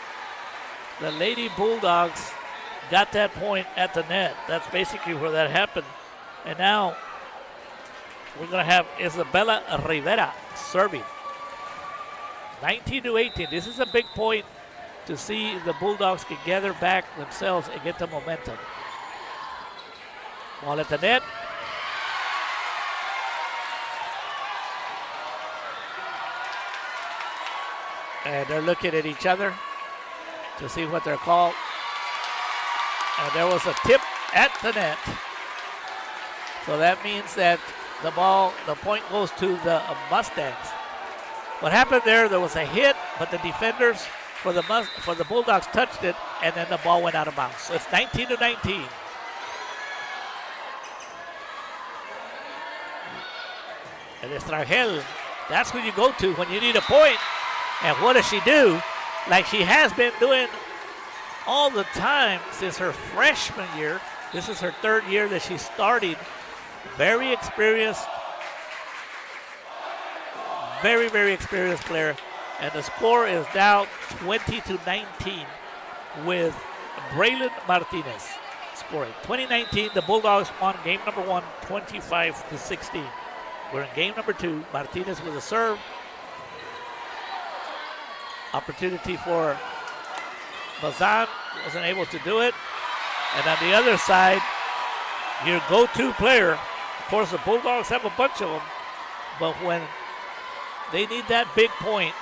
the Lady Bulldogs got that point at the net. That's basically where that happened. And now we're going to have Isabella Rivera serving. 19-18. This is a big point to see if the Bulldogs can gather back themselves and get the momentum. Ball at the net. And they're looking at each other to see what they're called. And there was a tip at the net. So that means that the point goes to the Mustangs. What happened there was a hit, but the defenders for the Bulldogs touched it, and then the ball went out of bounds. So it's 19-19. And Estrangel, that's who you go to when you need a point. And what does she do? Like she has been doing all the time since her freshman year. This is her 3rd year that she's starting Very experienced, very experienced player. And the score is now 20-19 with Braylon Martinez scoring. 2019, the Bulldogs won game number 1, 25-16. We're in game number 2. Martinez with a serve. Opportunity for Bazan, wasn't able to do it. And on the other side, your go-to player, of course the Bulldogs have a bunch of them, but when they need that big point,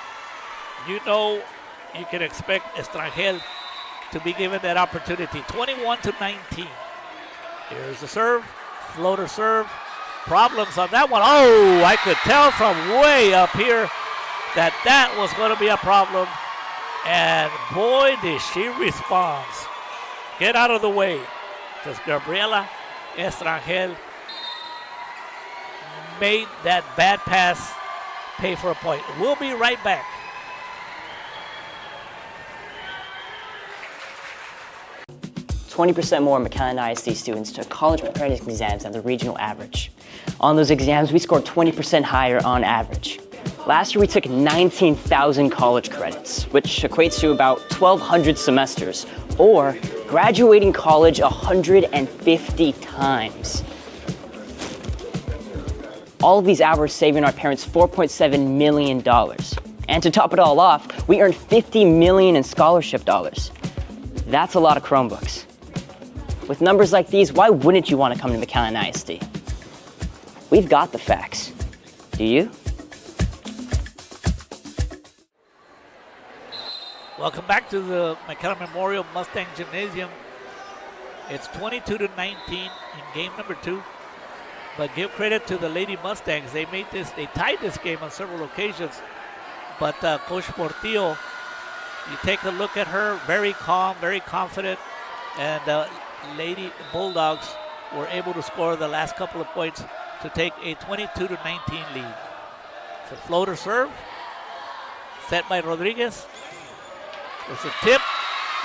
you know you can expect Estrangel to be given that opportunity. 21-19. Here's the serve, floater serve. Problems on that one. Oh, I could tell from way up here that was going to be a problem. And boy, did she respond. Get out of the way. Because Gabriela Estrangel made that bad pass pay for a point. We'll be right back. %20 more McAllen ISD students took college preparedness exams than the regional average. On those exams, we scored 20% higher on average. Last year, we took 19,000 college credits, which equates to about 1,200 semesters, or graduating college 150 times. All of these hours saving our parents $4.7 million. And to top it all off, we earned $50 million in scholarship dollars. That's a lot of Chromebooks. With numbers like these, why wouldn't you want to come to McAllen ISD? We've got the facts. Do you? Welcome back to the McAllen Memorial Mustang Gymnasium. It's 22-19 in game number 2. But give credit to the Lady Mustangs. They tied this game on several occasions. But Coach Portillo, you take a look at her, very calm, very confident. And Lady Bulldogs were able to score the last couple of points to take a 22-19 lead. It's a floater serve, set by Rodriguez. It's a tip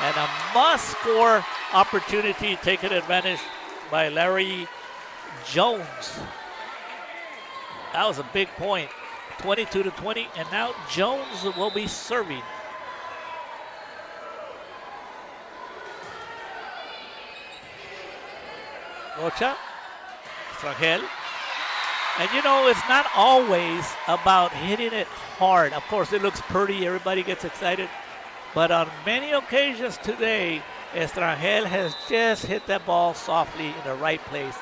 and a must-score opportunity taken advantage by Larry Jones. That was a big point. 22-20, and now Jones will be serving. Rocha, Estrangel. And you know, it's not always about hitting it hard. Of course, it looks pretty, everybody gets excited. But on many occasions today, Estrangel has just hit that ball softly in the right place.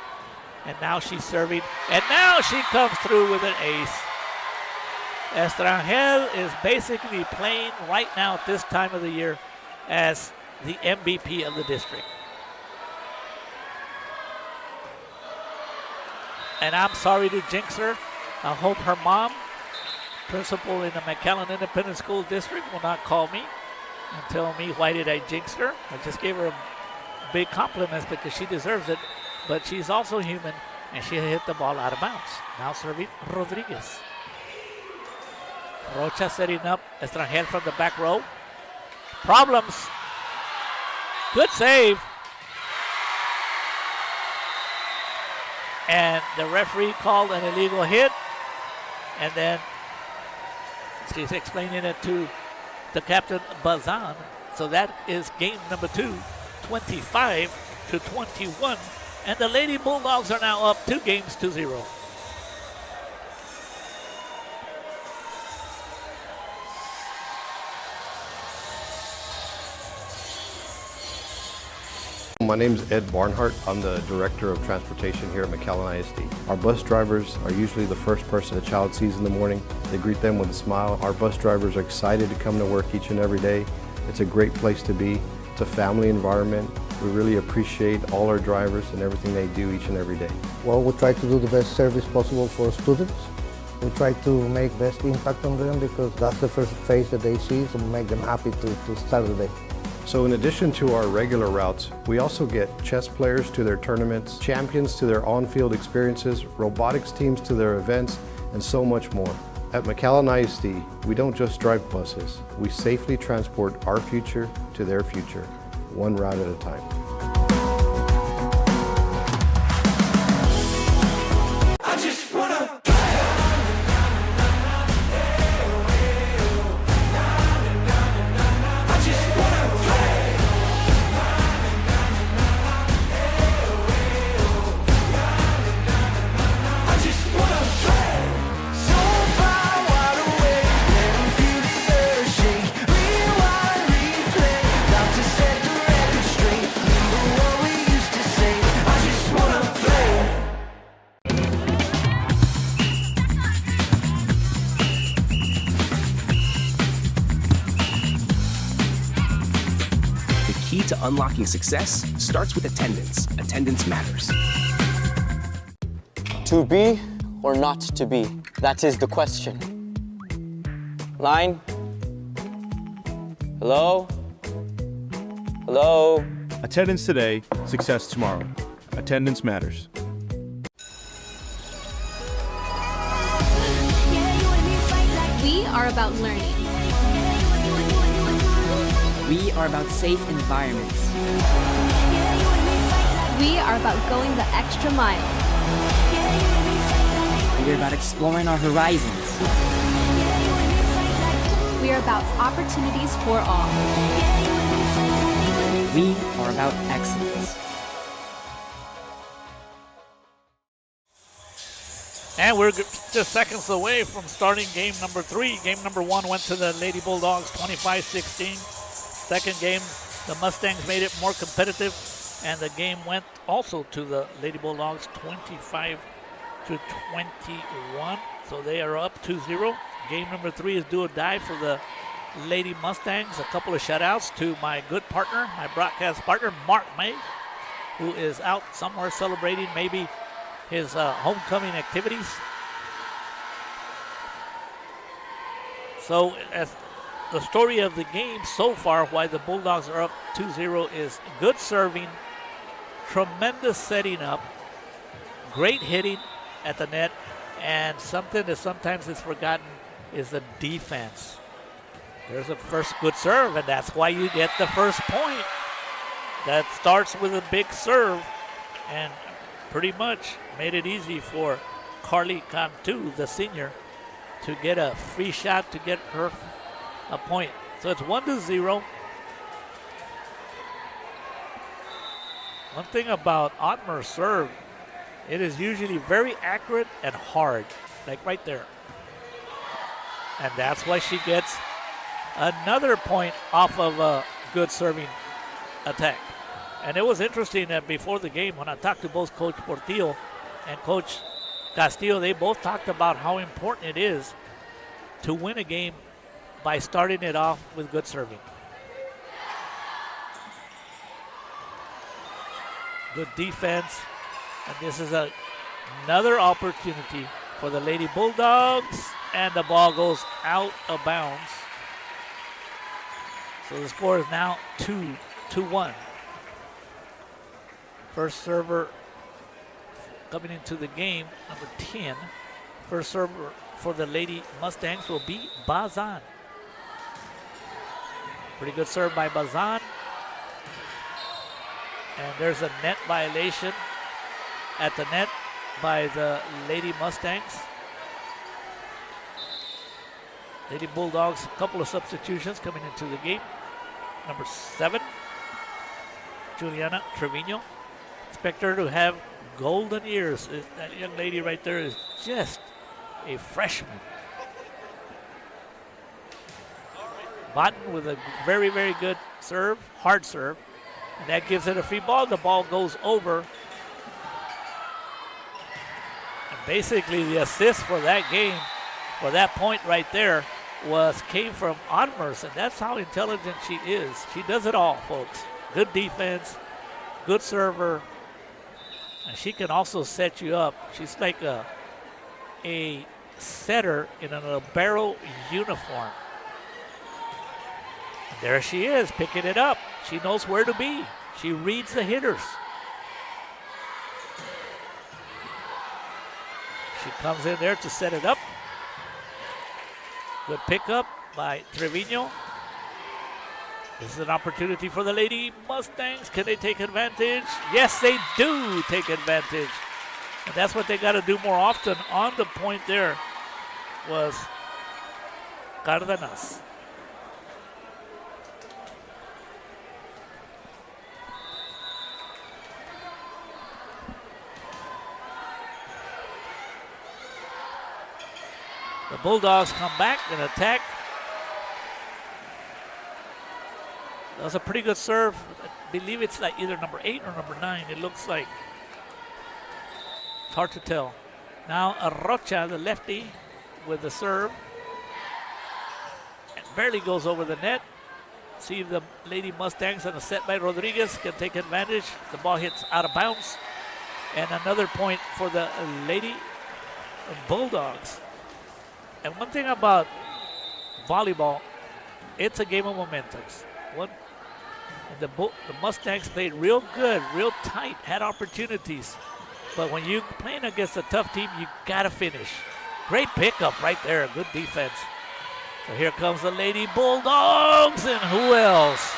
And now she's serving, and now she comes through with an ace. Estrangel is basically playing right now at this time of the year as the MVP of the district. And I'm sorry to jinx her. I hope her mom, principal in the McAllen Independent School District, will not call me and tell me why did I jinx her. I just gave her big compliments because she deserves it. But she's also human, and she hit the ball out of bounds. Now serving Rodriguez. Rocha setting up Estrangel from the back row. Problems. Good save. And the referee called an illegal hit. And then she's explaining it to the captain, Bazan. So that is game number 2, 25-21. And the Lady Bulldogs are now up 2-0. My name is Ed Barnhart. I'm the Director of Transportation here at McAllen ISD. Our bus drivers are usually the first person a child sees in the morning. They greet them with a smile. Our bus drivers are excited to come to work each and every day. It's a great place to be. It's a family environment. We really appreciate all our drivers and everything they do each and every day. Well, we try to do the best service possible for students. We try to make best impact on them because that's the first face that they see, so make them happy to start the day. So in addition to our regular routes, we also get chess players to their tournaments, champions to their on-field experiences, robotics teams to their events, and so much more. At McAllen ISD, we don't just drive buses. We safely transport our future to their future, one route at a time. key to unlocking success starts with attendance. Attendance matters. To be or not to be? That is the question. Line? Hello? Hello? Attendance today, success tomorrow. Attendance matters. We are about learning. We are about safe environments. We are about going the extra mile. We are about exploring our horizons. We are about opportunities for all. We are about excellence. And we're just seconds away from starting game number 3. Game number 1 went to the Lady Bulldogs 25-16. Second game, the Mustangs made it more competitive, and the game went also to the Lady Bulldogs 25-21. So they are up 2-0. Game number 3 is do or die for the Lady Mustangs. A couple of shout-outs to my good partner, my broadcast partner, Mark May, who is out somewhere celebrating maybe his homecoming activities. So as the story of the game so far, why the Bulldogs are up 2-0, is good serving, tremendous setting up, great hitting at the net, and something that sometimes is forgotten is the defense. There's a first good serve, and that's why you get the first point. That starts with a big serve, and pretty much made it easy for Carly Cantu, the senior, to get a free shot to get her a point. So it's 1-0. One thing about Otmer's serve, it is usually very accurate and hard, like right there. And that's why she gets another point off of a good serving attack. And it was interesting that before the game, when I talked to both Coach Portillo and Coach Castillo, they both talked about how important it is to win a game by starting it off with good serving. Good defense. And this is another opportunity for the Lady Bulldogs. And the ball goes out of bounds. So the score is now 2-1. First server coming into the game, number 10. First server for the Lady Mustangs will be Bazan. Pretty good serve by Bazan. And there's a net violation at the net by the Lady Mustangs. Lady Bulldogs, a couple of substitutions coming into the game. Number 7, Juliana Trevino. Expect her to have golden ears. That young lady right there is just a freshman. Botten with a very, very good serve, hard serve. And that gives it a free ball. The ball goes over. And basically the assist for that game, for that point right there, came from Otmers, and that's how intelligent she is. She does it all, folks. Good defense, good server, and she can also set you up. She's like a setter in a libero uniform. And there she is, picking it up. She knows where to be. She reads the hitters. She comes in there to set it up. Good pickup by Trevino. This is an opportunity for the Lady Mustangs. Can they take advantage? Yes, they do take advantage. And that's what they got to do more often. On the point there was Cardenas. The Bulldogs come back and attack. That was a pretty good serve. I believe it's like either number 8 or number 9. It looks like. It's hard to tell. Now Arrocha, the lefty, with the serve. It barely goes over the net. See if the Lady Mustangs on a set by Rodriguez can take advantage. The ball hits out of bounds. And another point for the Lady Bulldogs. And one thing about volleyball, it's a game of momentums. The Mustangs played real good, real tight, had opportunities. But when you're playing against a tough team, you got to finish. Great pickup right there, good defense. So here comes the Lady Bulldogs, and who else?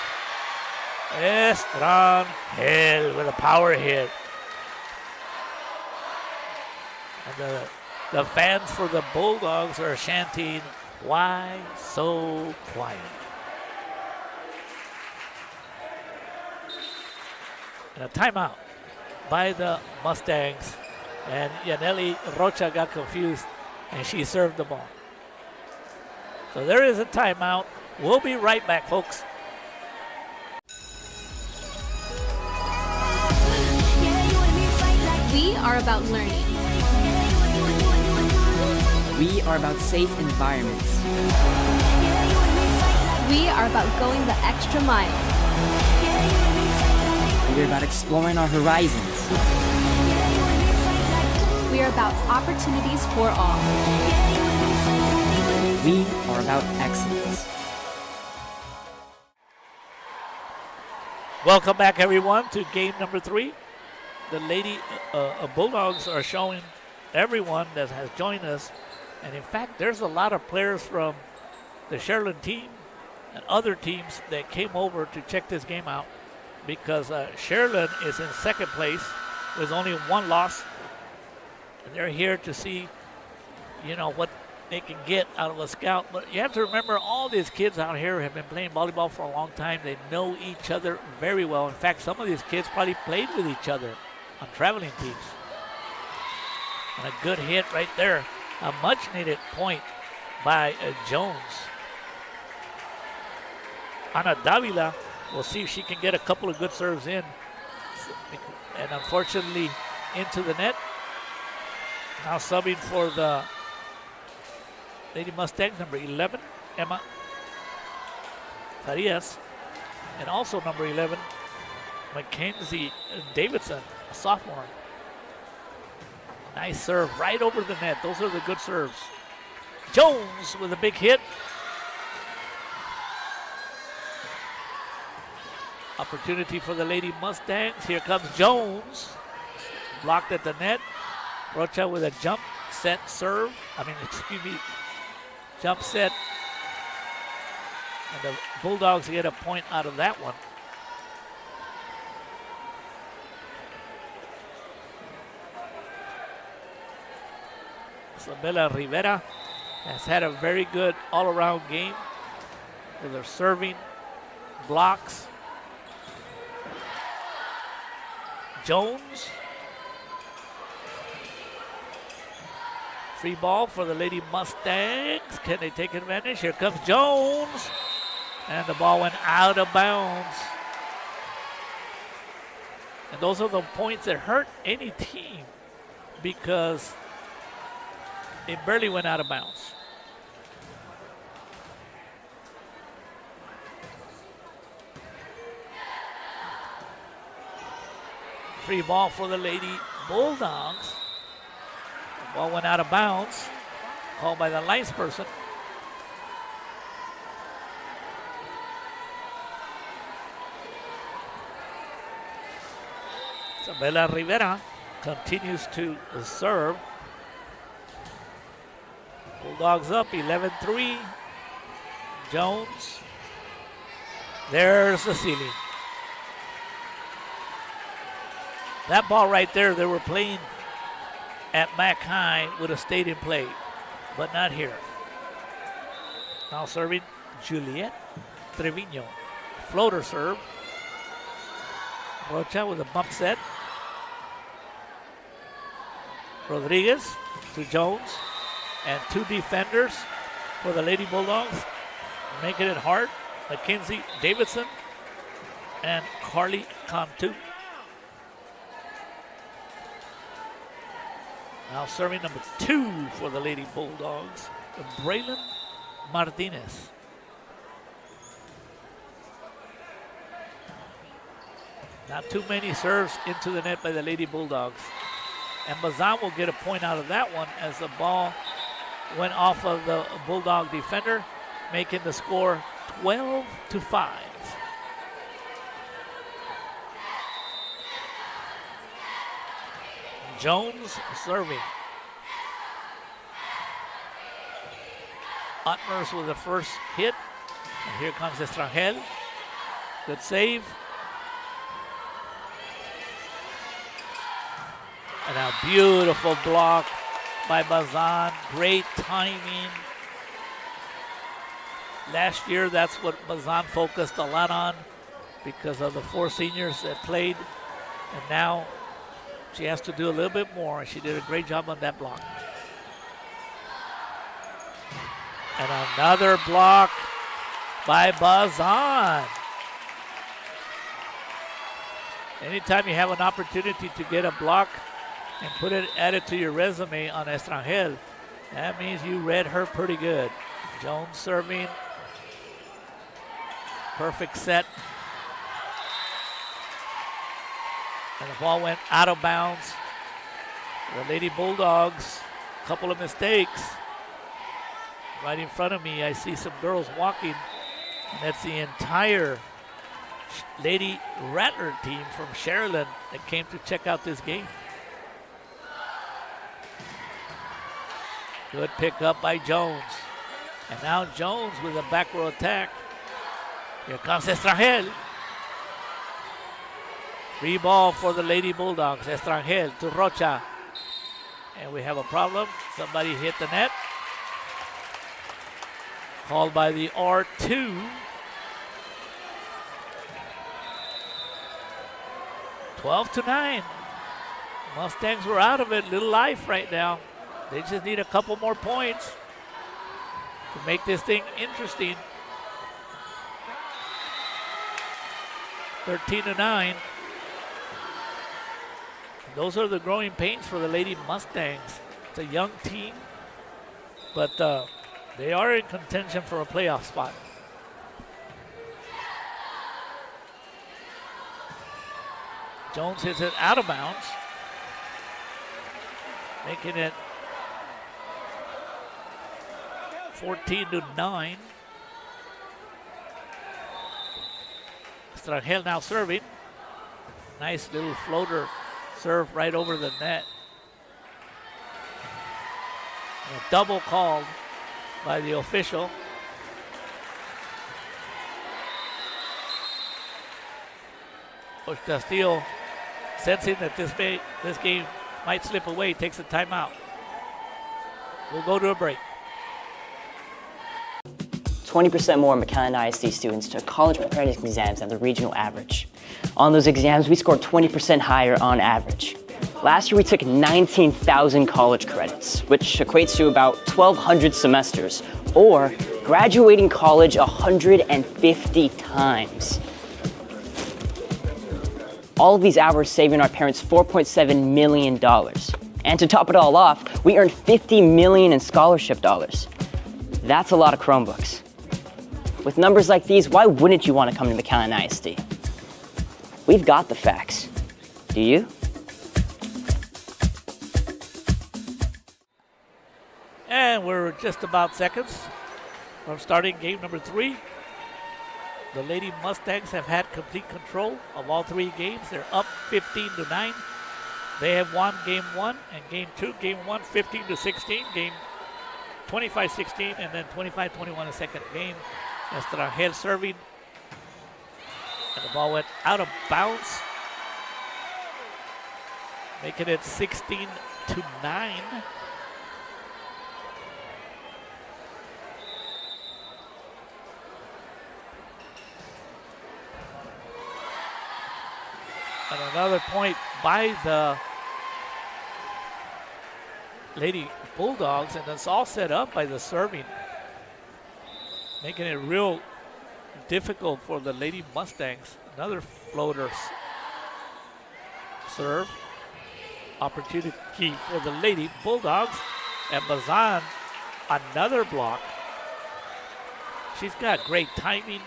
Estrangel with a power hit. And the fans for the Bulldogs are chanting, "Why so quiet?" And a timeout by the Mustangs. And Yaneli Rocha got confused, and she served the ball. So there is a timeout. We'll be right back, folks. We are about learning. We are about safe environments. We are about going the extra mile. We are about exploring our horizons. We are about opportunities for all. We are about excellence. Welcome back, everyone, to game number 3. The Lady Bulldogs are showing everyone that has joined us. And in fact, there's a lot of players from the Sherilyn team and other teams that came over to check this game out, because Sherilyn is in second place with only 1 loss. And they're here to see, what they can get out of a scout. But you have to remember, all these kids out here have been playing volleyball for a long time. They know each other very well. In fact, some of these kids probably played with each other on traveling teams. And a good hit right there. A much-needed point by Jones. Ana Davila, we'll see if she can get a couple of good serves in. And unfortunately, into the net. Now subbing for the Lady Mustangs, number 11, Emma Farias. And also number 11, Mackenzie Davidson, a sophomore. Nice serve right over the net. Those are the good serves. Jones with a big hit. Opportunity for the Lady Mustangs. Here comes Jones. Blocked at the net. Rocha with a jump set serve. Jump set. And the Bulldogs get a point out of that one. Isabella Rivera has had a very good all-around game with her serving, blocks. Jones. Free ball for the Lady Mustangs. Can they take advantage? Here comes Jones. And the ball went out of bounds. And those are the points that hurt any team, because it barely went out of bounds. Free ball for the Lady Bulldogs. The ball went out of bounds. Called by the linesperson. Isabella Rivera continues to serve. Bulldogs up 11-3. Jones. There's the ceiling. That ball right there, they were playing at McHi, would have stayed in play, but not here. Now serving Juliet Trevino. Floater serve. Rocha with a bump set. Rodriguez to Jones. And 2 defenders for the Lady Bulldogs, making it hard. Mackenzie Davidson and Carly Cantu. Now serving number 2 for the Lady Bulldogs, Braylon Martinez. Not too many serves into the net by the Lady Bulldogs. And Bazan will get a point out of that one as the ball went off of the Bulldog defender, making the score 12-5. Jones serving. Utmers with the first hit. And here comes Estrangel. Good save. And a beautiful block by Bazan. Great timing. Last year, that's what Bazan focused a lot on because of the 4 seniors that played. And now she has to do a little bit more. She did a great job on that block. And another block by Bazan. Anytime you have an opportunity to get a block and add it to your resume on Estrangel, that means you read her pretty good. Jones serving. Perfect set. And the ball went out of bounds. The Lady Bulldogs, a couple of mistakes. Right in front of me, I see some girls walking. And that's the entire Lady Rattler team from Sharyland that came to check out this game. Good pickup by Jones. And now Jones with a back row attack. Here comes Estrangel. Free ball for the Lady Bulldogs. Estrangel to Rocha. And we have a problem. Somebody hit the net. Called by the R2. 12-9. Mustangs were out of it. Little life right now. They just need a couple more points to make this thing interesting. 13-9. Those are the growing pains for the Lady Mustangs. It's a young team, but they are in contention for a playoff spot. Jones hits it out of bounds, making it 14-9. Estrangel now serving. Nice little floater serve right over the net. And a double called by the official. Coach Castillo, sensing that this game might slip away, takes a timeout. We'll go to a break. 20% more McAllen ISD students took college preparedness exams than the regional average. On those exams, we scored 20% higher on average. Last year, we took 19,000 college credits, which equates to about 1,200 semesters, or graduating college 150 times. All of these hours saving our parents $4.7 million. And to top it all off, we earned $50 million in scholarship dollars. That's a lot of Chromebooks. With numbers like these, why wouldn't you want to come to McAllen ISD? We've got the facts. Do you? And we're just about seconds from starting game number 3. The Lady Mustangs have had complete control of all 3 games. They're up 15-9. They have won game 1 and game 2. Game 1, 15-16. Game 25-16 and then 25-21 the second game. Estrangel serving. And the ball went out of bounds, making it 16-9. And another point by the Lady Bulldogs, and it's all set up by the serving, making it real difficult for the Lady Mustangs. Another floater serve. Opportunity for the Lady Bulldogs. And Bazan, another block. She's got great timing.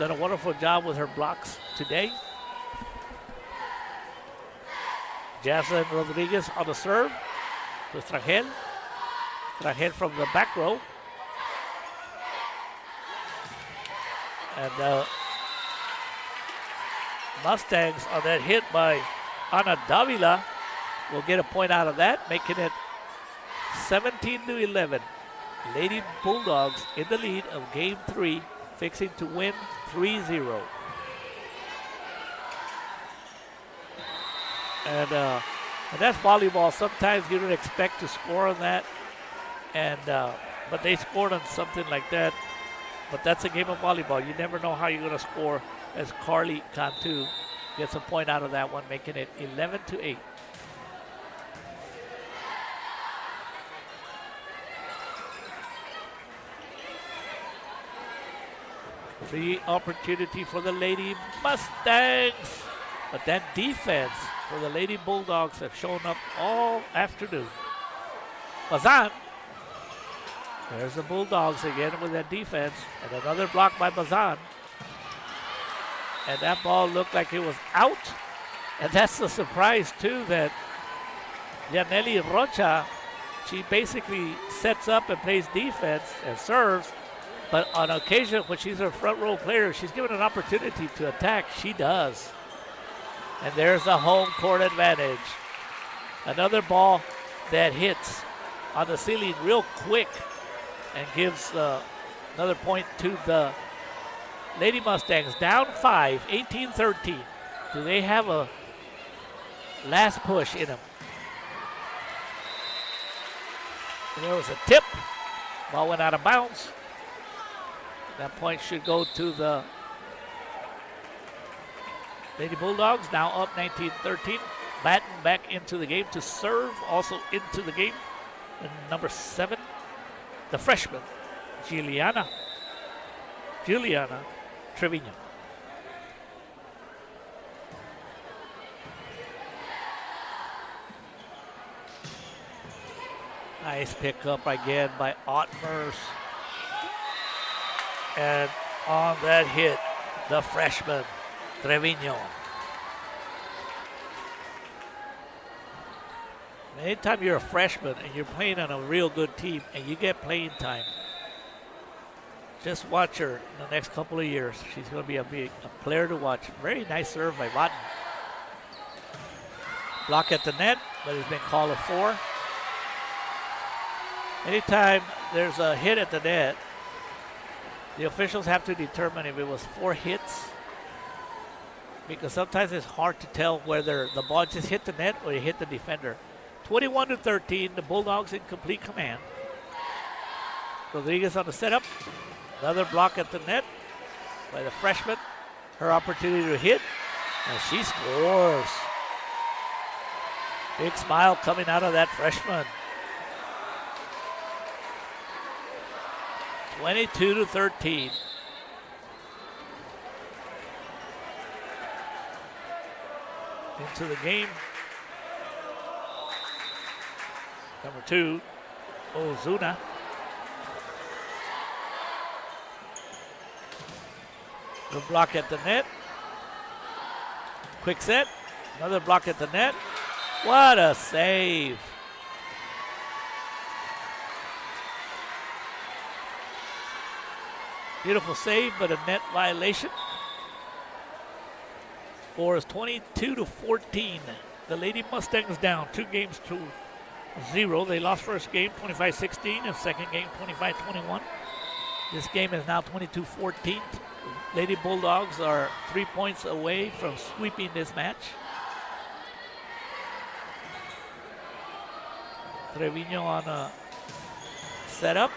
done a wonderful job with her blocks today. Jasmine Rodriguez on the serve to Strangel. Strangel from the back row. And Mustangs on that hit by Ana Davila will get a point out of that, making it 17-11. Lady Bulldogs in the lead of game 3, fixing to win 3-0. And that's volleyball. Sometimes you don't expect to score on that, and but they scored on something like that. But that's a game of volleyball. You never know how you're going to score, as Carly Cantu gets a point out of that one, making it 11-8. The opportunity for the Lady Mustangs. But that defense for the Lady Bulldogs have shown up all afternoon. Bazan. There's the Bulldogs again with that defense. And another block by Bazan. And that ball looked like it was out. And that's the surprise, too, that Yaneli Rocha, she basically sets up and plays defense and serves. But on occasion, when she's a front row player, she's given an opportunity to attack. She does. And there's the home court advantage. Another ball that hits on the ceiling real quick and gives another point to the Lady Mustangs. Down 5, 18-13. Do they have a last push in them? There was a tip. Ball went out of bounds. That point should go to the Lady Bulldogs, now up 19-13. Batten back into the game to serve, also into the game. And number 7, the freshman, Juliana Trevino. Nice pickup again by Ottmers. And on that hit, the freshman, Trevino. Anytime you're a freshman and you're playing on a real good team and you get playing time, just watch her in the next couple of years. She's going to be a player to watch. Very nice serve by Batten. Block at the net, but it's been called a 4. Anytime there's a hit at the net, the officials have to determine if it was 4 hits, because sometimes it's hard to tell whether the ball just hit the net or it hit the defender. 21-13, the Bulldogs in complete command. Rodriguez on the setup. Another block at the net by the freshman. Her opportunity to hit, and she scores. Big smile coming out of that freshman. 22-13. Into the game. Number 2, Ozuna. Good block at the net. Quick set. Another block at the net. What a save. Beautiful save, but a net violation. Score is 22-14. The Lady Mustangs down 2-0. They lost first game 25-16 and second game 25-21. This game is now 22-14. Lady Bulldogs are 3 points away from sweeping this match. Trevino on a setup.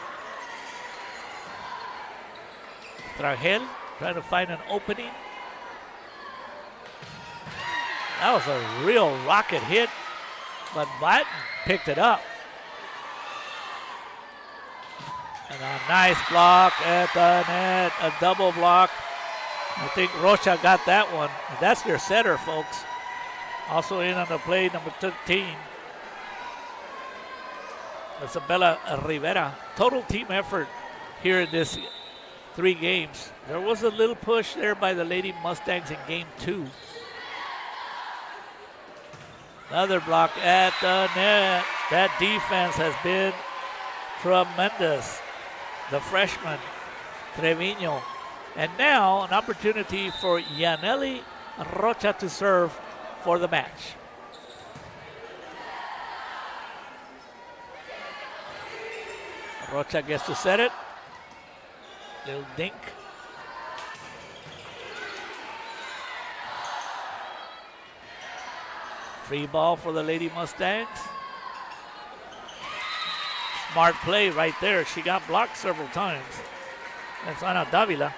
Trangel trying to find an opening. That was a real rocket hit, but Batten picked it up. And a nice block at the net, a double block. I think Rocha got that one. And that's your setter, folks. Also in on the play, number 13. Isabella Rivera. Total team effort here in this 3 games. There was a little push there by the Lady Mustangs in game 2. Another block at the net. That defense has been tremendous. The freshman, Trevino. And now an opportunity for Yaneli Rocha to serve for the match. Rocha gets to set it. Little dink. Free ball for the Lady Mustangs. Smart play right there. She got blocked several times. That's Ana Davila.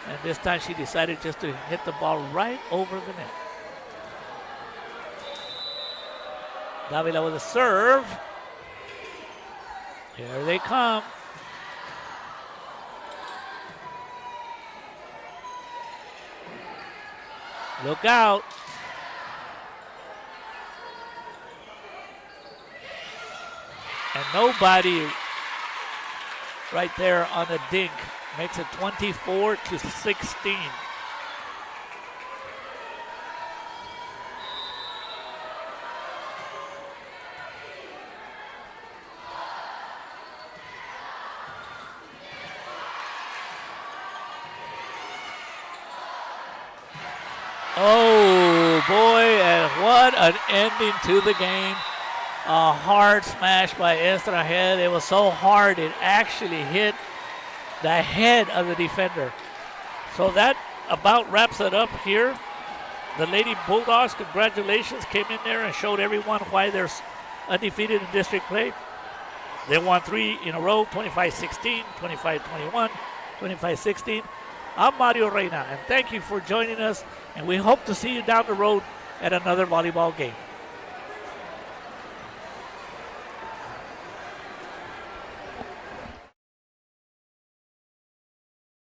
And this time she decided just to hit the ball right over the net. Davila with a serve. Here they come. Look out. And nobody right there on the dink makes it 24-16. Oh boy, and what an ending to the game. A hard smash by Estrahed. It was so hard it actually hit the head of the defender. So that about wraps it up here. The Lady Bulldogs, congratulations, came in there and showed everyone why they're undefeated in district play. They won 3 in a row, 25-16, 25-21, 25-16. I'm Mario Reina, and thank you for joining us, and we hope to see you down the road at another volleyball game.